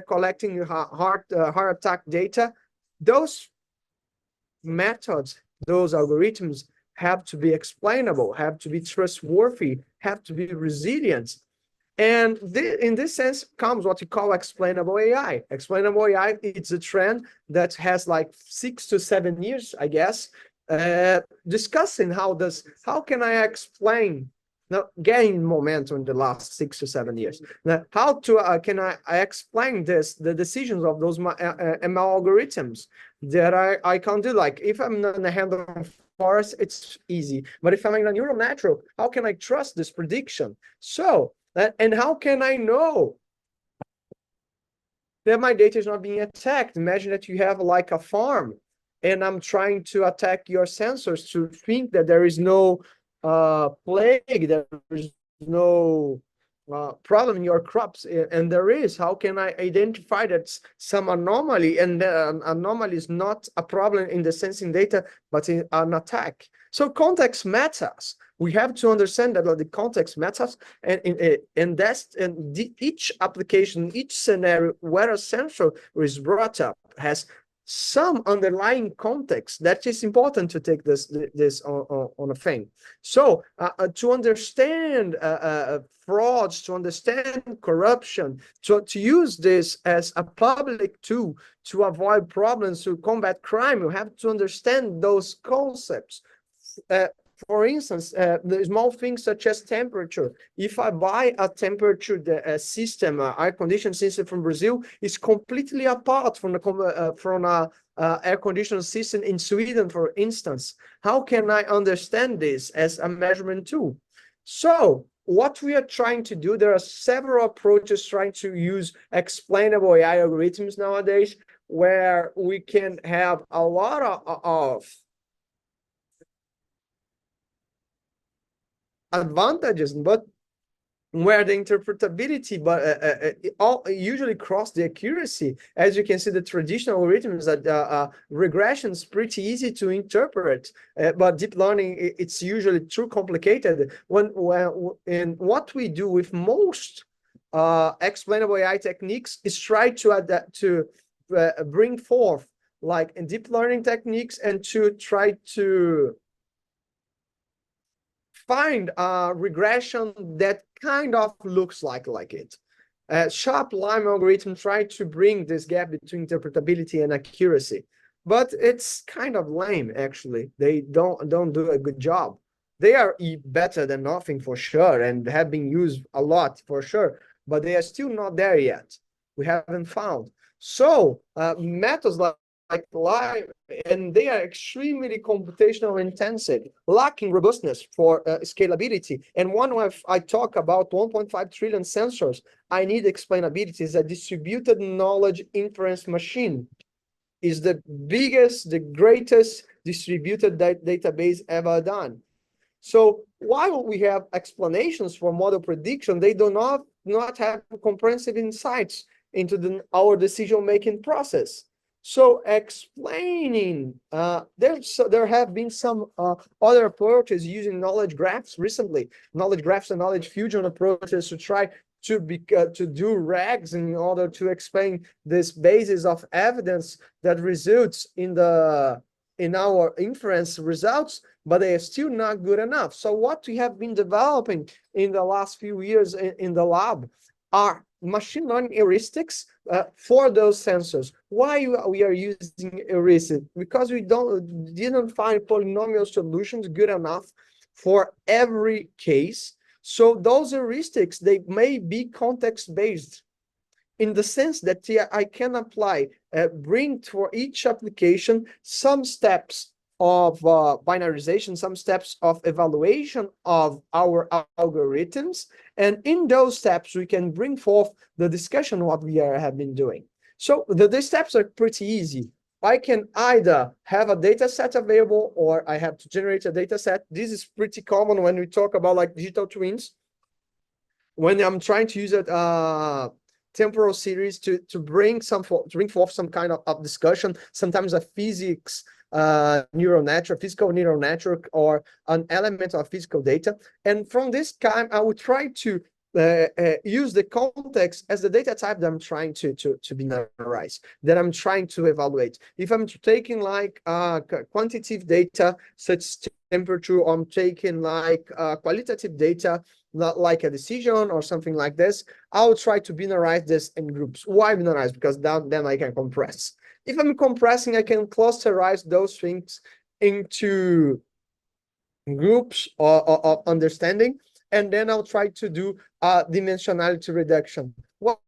collecting heart attack data. Those methods, those algorithms have to be explainable, have to be trustworthy, have to be resilient. And in this sense comes what we call explainable AI. Explainable AI, it's a trend that has like 6 to 7 years, I guess, discussing how can I explain, now gaining momentum in the last 6 to 7 years. Now, how can I explain the decisions of those ML algorithms that I can do? Like if I'm in the hand of forest, it's easy. But if I'm in a neural network, how can I trust this prediction? So, and how can I know that my data is not being attacked? Imagine that you have like a farm, and I'm trying to attack your sensors to think that there is no plague, there is no problem in your crops, and there is. How can I identify that some anomaly, and the anomaly is not a problem in the sensing data, but in an attack? So context matters. We have to understand that the context matters, and each application, each scenario where a sensor is brought up has some underlying context that is important to take this on a thing. So to understand frauds, to understand corruption, to use this as a public tool to avoid problems, to combat crime, you have to understand those concepts. For instance, the small things such as temperature. If I buy a temperature system, air conditioning system from Brazil, is completely apart from a air conditioning system in Sweden, for instance. How can I understand this as a measurement tool? So what we are trying to do, there are several approaches trying to use explainable AI algorithms nowadays, where we can have a lot of advantages, but where the interpretability all usually cross the accuracy. As you can see, the traditional algorithms that regression is pretty easy to interpret, but deep learning, it's usually too complicated. And what we do with most explainable AI techniques is try to adapt, to bring forth like in deep learning techniques and to try to find a regression that kind of looks like it. Sharp line algorithm try to bring this gap between interpretability and accuracy, but it's kind of lame actually. They don't do a good job. They are better than nothing for sure and have been used a lot for sure, but they are still not there yet. We haven't found. So methods like live, and they are extremely computational intensive, lacking robustness for scalability. And when I talk about 1.5 trillion sensors, I need explainability. Is a distributed knowledge inference machine. Is the biggest, the greatest distributed database ever done. So while we have explanations for model prediction, they do not have comprehensive insights into our decision-making process. So explaining, there have been some other approaches using knowledge graphs recently, knowledge graphs and knowledge fusion approaches to try to do RAGs in order to explain this basis of evidence that results in our inference results, but they are still not good enough. So what we have been developing in the last few years in the lab are machine learning heuristics for those sensors. Why we are using heuristics? Because we didn't find polynomial solutions good enough for every case. So those heuristics, they may be context-based in the sense that I can apply, bring for each application some steps of binarization, some steps of evaluation of our algorithms. And in those steps, we can bring forth the discussion what we have been doing. So the steps are pretty easy. I can either have a data set available or I have to generate a data set. This is pretty common when we talk about like digital twins. When I'm trying to use it, temporal series to bring forth some kind of discussion, sometimes a physics neural network, physical neural network, or an element of physical data. And from this kind, I would try to use the context as the data type that I'm trying to binarize, that I'm trying to evaluate. If I'm taking like quantitative data, such as temperature, or I'm taking like qualitative data, not like a decision or something like this, I'll try to binarize this in groups. Why binarize? Because then I can compress. If I'm compressing, I can clusterize those things into groups of understanding, and then I'll try to do dimensionality reduction. What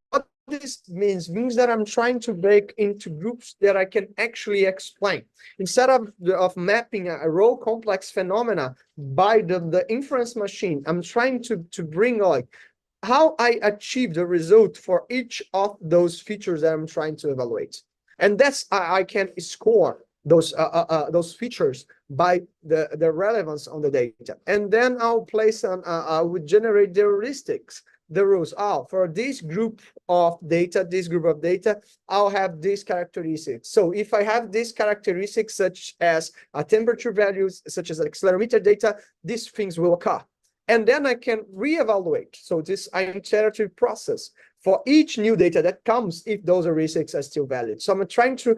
this means that I'm trying to break into groups that I can actually explain. Instead of mapping a raw complex phenomena by the inference machine, I'm trying to bring like how I achieve the result for each of those features that I'm trying to evaluate. And that's I can score those features by the relevance on the data. And then I'll place I would generate the heuristics, the rules. For this group of data, I'll have these characteristics. So if I have these characteristics, such as temperature values, such as accelerometer data, these things will occur. And then I can reevaluate. So this iterative process for each new data that comes, if those heuristics are still valid. So I'm trying to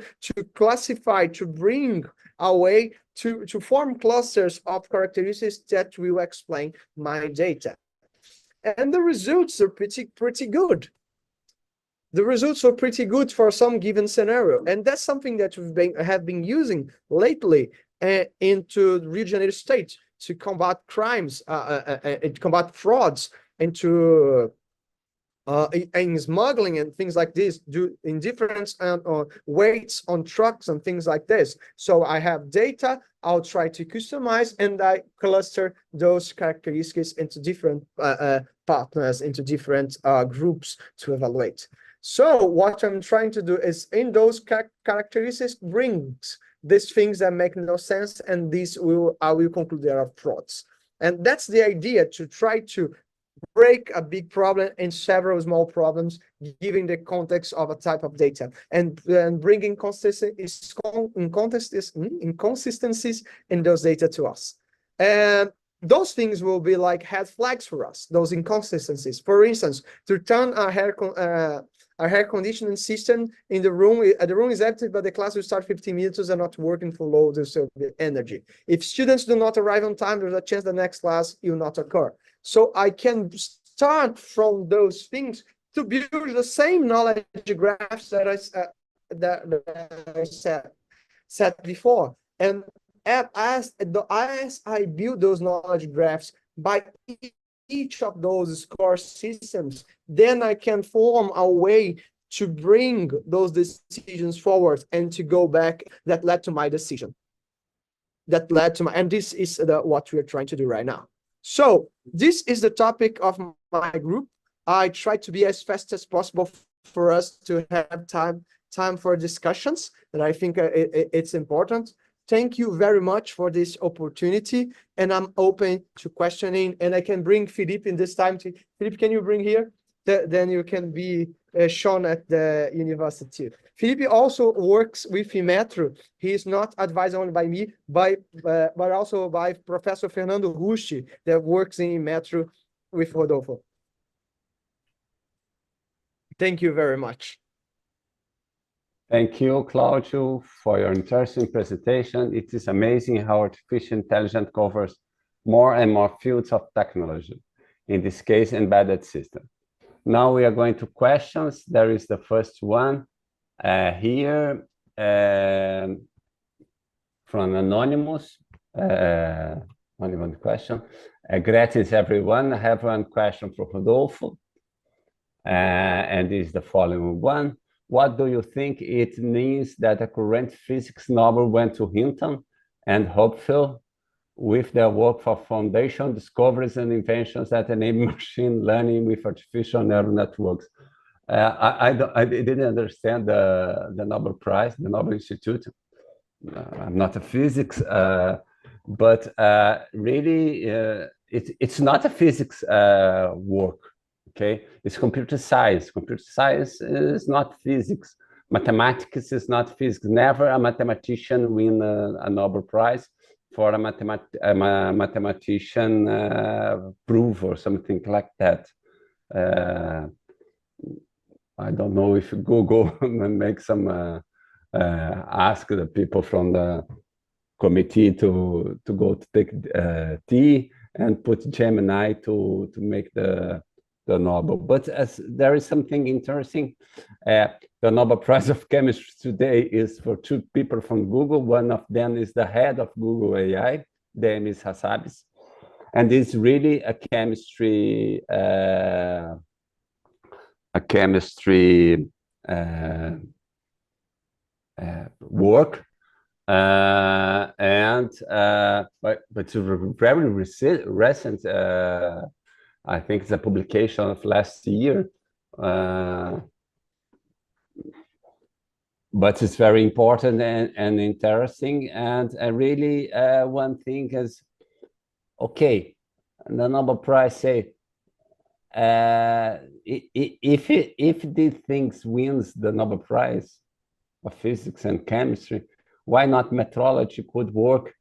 classify, to bring a way to form clusters of characteristics that will explain my data. And the results are pretty good. The results are pretty good for some given scenario. And that's something that we have been using lately into Rio de Janeiro state to combat crimes, and to combat frauds, and to in smuggling and things like this, do indifference and weights on trucks and things like this. So I have data, I'll try to customize, and I cluster those characteristics into different partners, into different groups to evaluate. So what I'm trying to do is, in those characteristics, brings these things that make no sense, and I will conclude there are frauds. And that's the idea, to try to break a big problem in several small problems, giving the context of a type of data, and bringing inconsistencies in those data to us. And those things will be like red flags for us, those inconsistencies. For instance, to turn a air conditioning system in the room. The room is empty, but the class will start 15 minutes and not working for load of energy. If students do not arrive on time, there's a chance the next class will not occur. So I can start from those things to build the same knowledge graphs that I said before. And as I build those knowledge graphs by each of those score systems, then I can form a way to bring those decisions forward and to go back that led to my decision. And this is what we are trying to do right now. So this is the topic of my group. I try to be as fast as possible for us to have time for discussions, and I think it's important. Thank you very much for this opportunity, and I'm open to questioning, and I can bring Philippe in this time. Philippe, can you bring here? Then you can be shown at the university. Philippe also works with Metro. He is not advised only by me, but also by Professor Fernando Rushi, that works in Metro with Rodolfo. Thank you very much. Thank you, Claudio, for your interesting presentation. It is amazing how artificial intelligence covers more and more fields of technology, in this case, embedded systems. Now we are going to questions. There is the first one here from Anonymous. Only one question. Greetings, everyone. I have one question for Rodolfo, and this is the following one. What do you think it means that a current physics novel went to Hinton and Hopfield with their work for foundation discoveries and inventions that enable machine learning with artificial neural networks? I didn't understand the Nobel Prize, the Nobel Institute. I'm not a physics, but really, it's not a physics work. Okay, it's computer science. Computer science is not physics. Mathematics is not physics. Never a mathematician win a Nobel Prize for a mathematician proof or something like that. I don't know if Google make some ask the people from the committee to go to take tea and put Gemini to make the Nobel. But as there is something interesting, the Nobel Prize of Chemistry today is for two people from Google. One of them is the head of Google AI, Demis Hassabis, and it's really a chemistry work, but it's very recent. I think it's a publication of last year, but it's very important and interesting. And really, one thing is, okay, the Nobel Prize say, if these things wins the Nobel Prize of physics and chemistry, why not metrology could work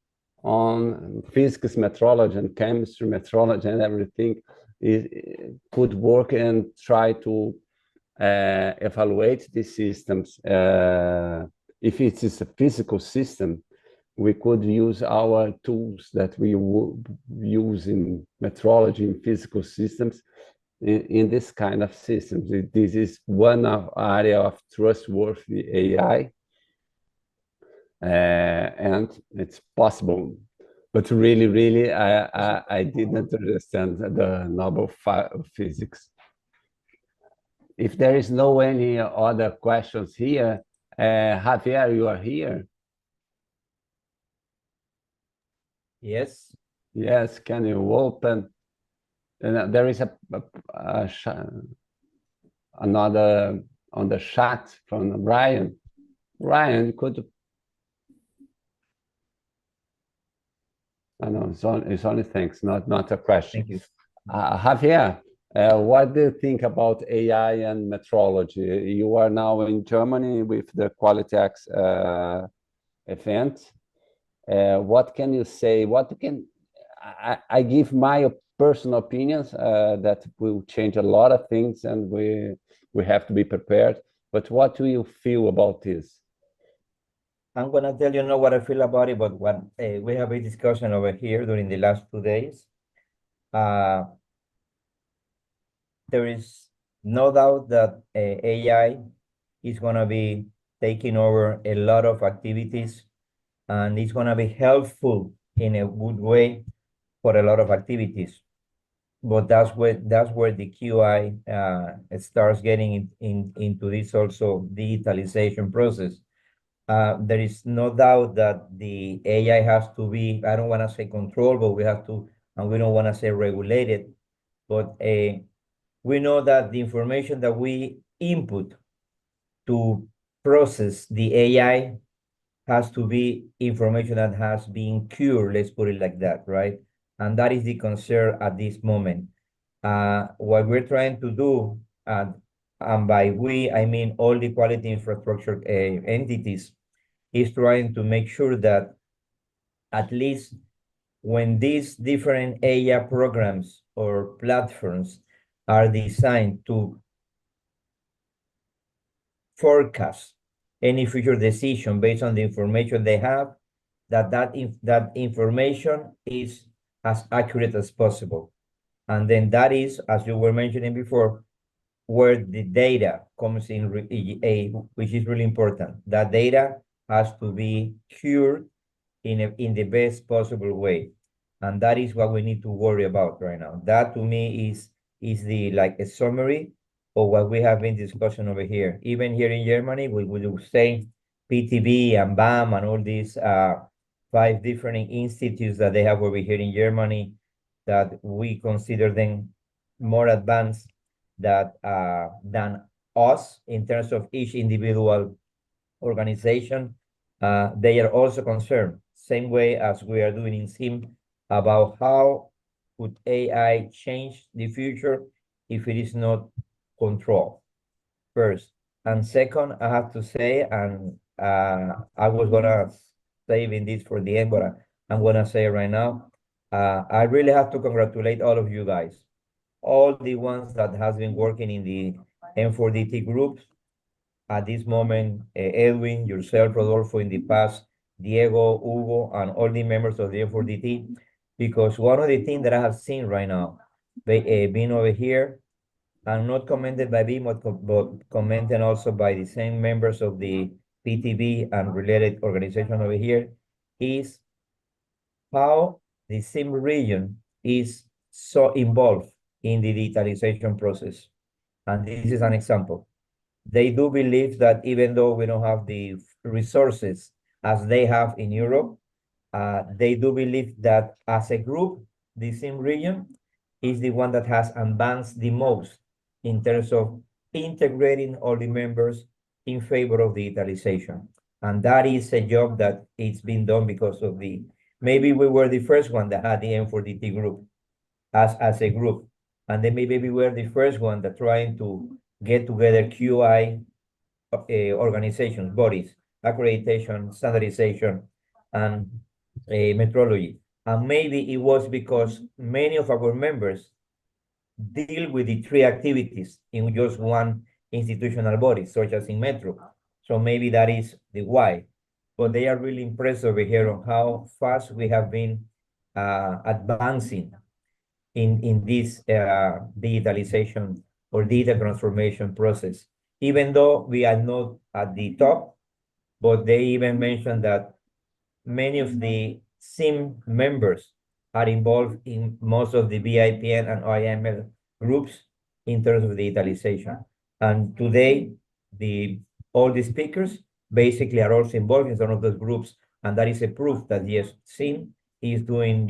on physics metrology and chemistry metrology and everything? It could work and try to evaluate these systems. If it is a physical system, we could use our tools that we use in metrology in physical systems in this kind of systems. This is one area of trustworthy AI, and it's possible. But really, I didn't understand the Nobel physics. If there is no any other questions here, Javier, you are here? Yes. Yes, can you open? And there is another on the chat from Brian. Brian, could... I know, it's only thanks, not a question. Thank you. Javier, what do you think about AI and metrology? You are now in Germany with the QualityX event. What can you say? I give my personal opinions that will change a lot of things, and we we have to be prepared. But what do you feel about this? I'm gonna tell you know what I feel about it, but what we have a discussion over here during the last 2 days. There is no doubt that AI is gonna be taking over a lot of activities, and it's gonna be helpful in a good way for a lot of activities. But that's where the QI starts getting into this also digitalization process. There is no doubt that the AI has to be, I don't want to say controlled, but we have to, and we don't want to say regulated, but we know that the information that we input to process the AI has to be information that has been cured, let's put it like that, right? And that is the concern at this moment. What we're trying to do, and by we, I mean all the quality infrastructure entities, is trying to make sure that at least when these different AI programs or platforms are designed to forecast any future decision based on the information they have, that information is as accurate as possible. And then that is, as you were mentioning before, where the data comes in, which is really important. That data has to be cured in the best possible way. And that is what we need to worry about right now. That to me is the like a summary of what we have been discussing over here. Even here in Germany, we will say PTB and BAM and all these 5 different institutes that they have over here in Germany, that we consider them more advanced than us in terms of each individual organization. They are also concerned, same way as we are doing in SIM, about how could AI change the future if it is not controlled, first. And second, I have to say, and I was gonna saving this for the end, but I'm gonna say it right now. I really have to congratulate all of you guys, all the ones that has been working in the M4DT groups at this moment, Edwin, yourself, Rodolfo, in the past, Diego, Hugo, and all the members of the M4DT, because one of the things that I have seen right now, being over here, and not commented by me, but commented also by the same members of the PTB and related organization over here, is how the same region is so involved in the digitalization process. And this is an example. They do believe that even though we don't have the resources as they have in Europe, they do believe that as a group, the same region is the one that has advanced the most in terms of integrating all the members in favor of digitalization. And that is a job that it's been done because of maybe we were the first one that had the M4DT group as a group. And then maybe we were the first one that trying to get together QI organizations, bodies, accreditation, standardization, and metrology. And maybe it was because many of our members deal with the 3 activities in just one institutional body, such as in Metro. So maybe that is the why. But they are really impressed over here on how fast we have been advancing in this digitalization or data transformation process, even though we are not at the top. But they even mentioned that many of the SIM members are involved in most of the BIPN and IML groups in terms of digitalization. And today, all the speakers basically are also involved in some of those groups. And that is a proof that yes, SIM is doing,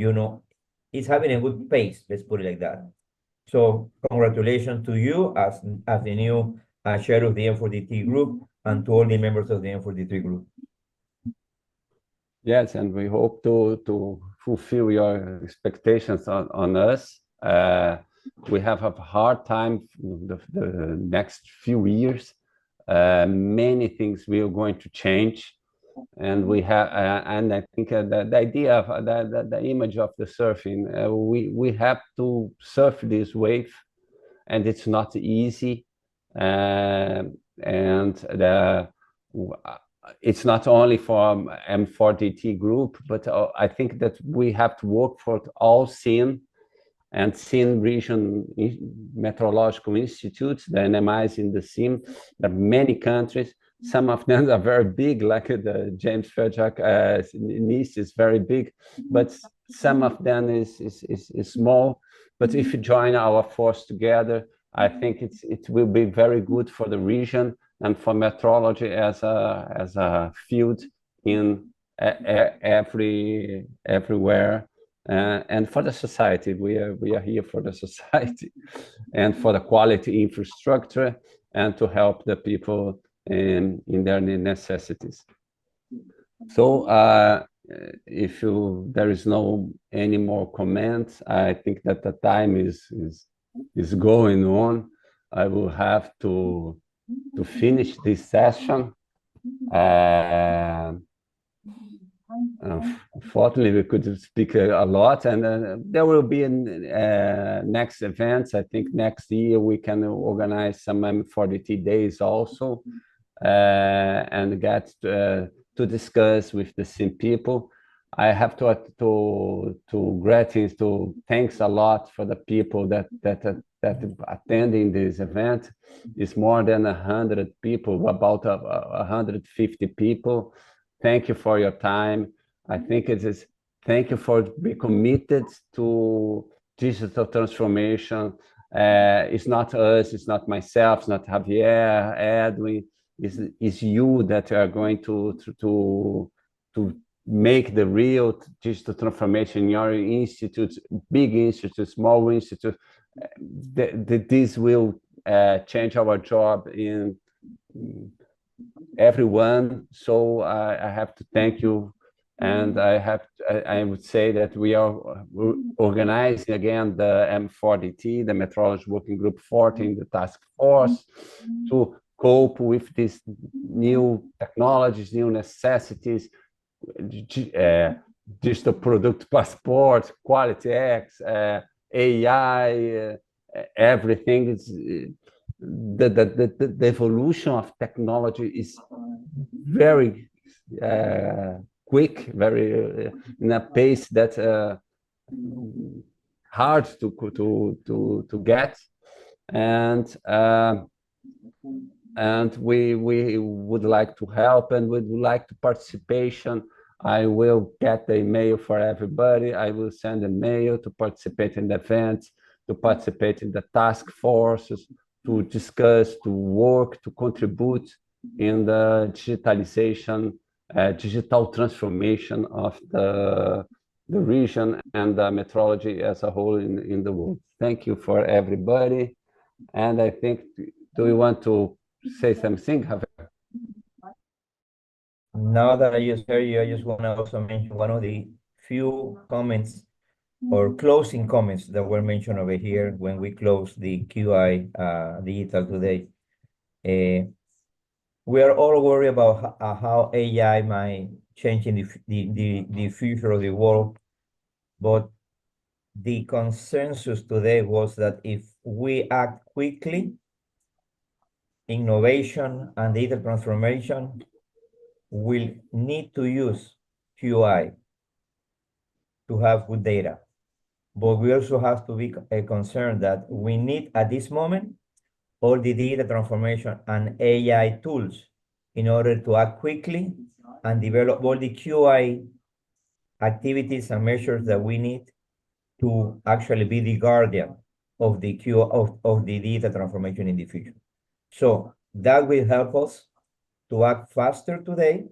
is having a good pace, let's put it like that. So congratulations to you as the new chair of the M4DT group, and to all the members of the M4DT group. Yes, and we hope to fulfill your expectations on us. We have a hard time the next few years. Many things will going to change, and we have and I think the idea of the image of the surfing, we have to surf this wave, and it's not easy. it's not only for M4DT group, but I think that we have to work for all SIN and SIN region meteorological institutes, the NMIs in the SIM. There are many countries. Some of them are very big, like the James Frederick NIST is very big, but some of them is small. But if you join our force together, I think it will be very good for the region and for metrology as a field in everywhere. And for the society, we are here for the society and for the quality infrastructure and to help the people in their necessities. So if there is no any more comments, I think that the time is going on. I will have to finish this session. Unfortunately, we could speak a lot, and there will be next events. I think next year we can organize some M4DT days also, and get to discuss with the same people. I have to thanks a lot for the people that attending this event. It's more than 100 people, about 150 people. Thank you for your time. I think it is. Thank you for being committed to digital transformation. It's not us, it's not myself, it's not Javier, Edwin. It's you that are going to make the real digital transformation in your institutes, big institutes, small institutes. This will change our job in everyone. So I have to thank you, and I would say that we're organizing again the M4DT, the Metrology Working Group 14, the task force, to cope with these new technologies, new necessities, digital product passport, quality X, AI, everything is. The evolution of technology is very quick, very in a pace that hard to get, and we would like to help, and we would like to participation. I will get the email for everybody. I will send a mail to participate in the events, to participate in the task forces, to discuss, to work, to contribute in the digitalization, digital transformation of the region and the metrology as a whole in the world. Thank you for everybody. And I think, do you want to say something, Javier? Now that I just heard you, I just want to also mention one of the few comments or closing comments that were mentioned over here when we closed the QI Digital today. We are all worried about how AI might change in the future of the world, but the consensus today was that if we act quickly, innovation and data transformation will need to use QI to have good data. But we also have to be concerned that we need at this moment all the data transformation and AI tools in order to act quickly and develop all the QI activities and measures that we need to actually be the guardian of the of the data transformation in the future. So that will help us to act faster today.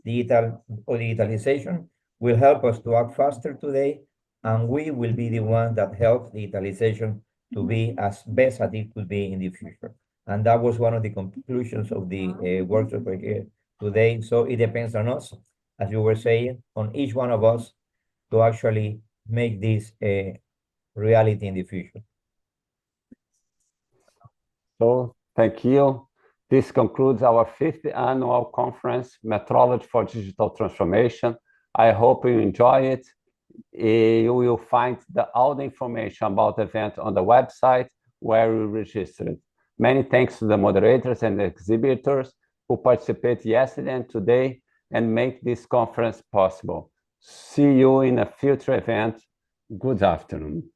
Digitalization will help us to act faster today, and we will be the one that helps digitalization to be as best as it could be in the future. And that was one of the conclusions of the workshop here today. So it depends on us, as you were saying, on each one of us to actually make this a reality in the future. So thank you. This concludes our 5th annual conference, Metrology for Digital Transformation. I hope you enjoy it. You will find all the information about the event on the website where we registered. Many thanks to the moderators and exhibitors who participated yesterday and today and make this conference possible. See you in a future event. Good afternoon.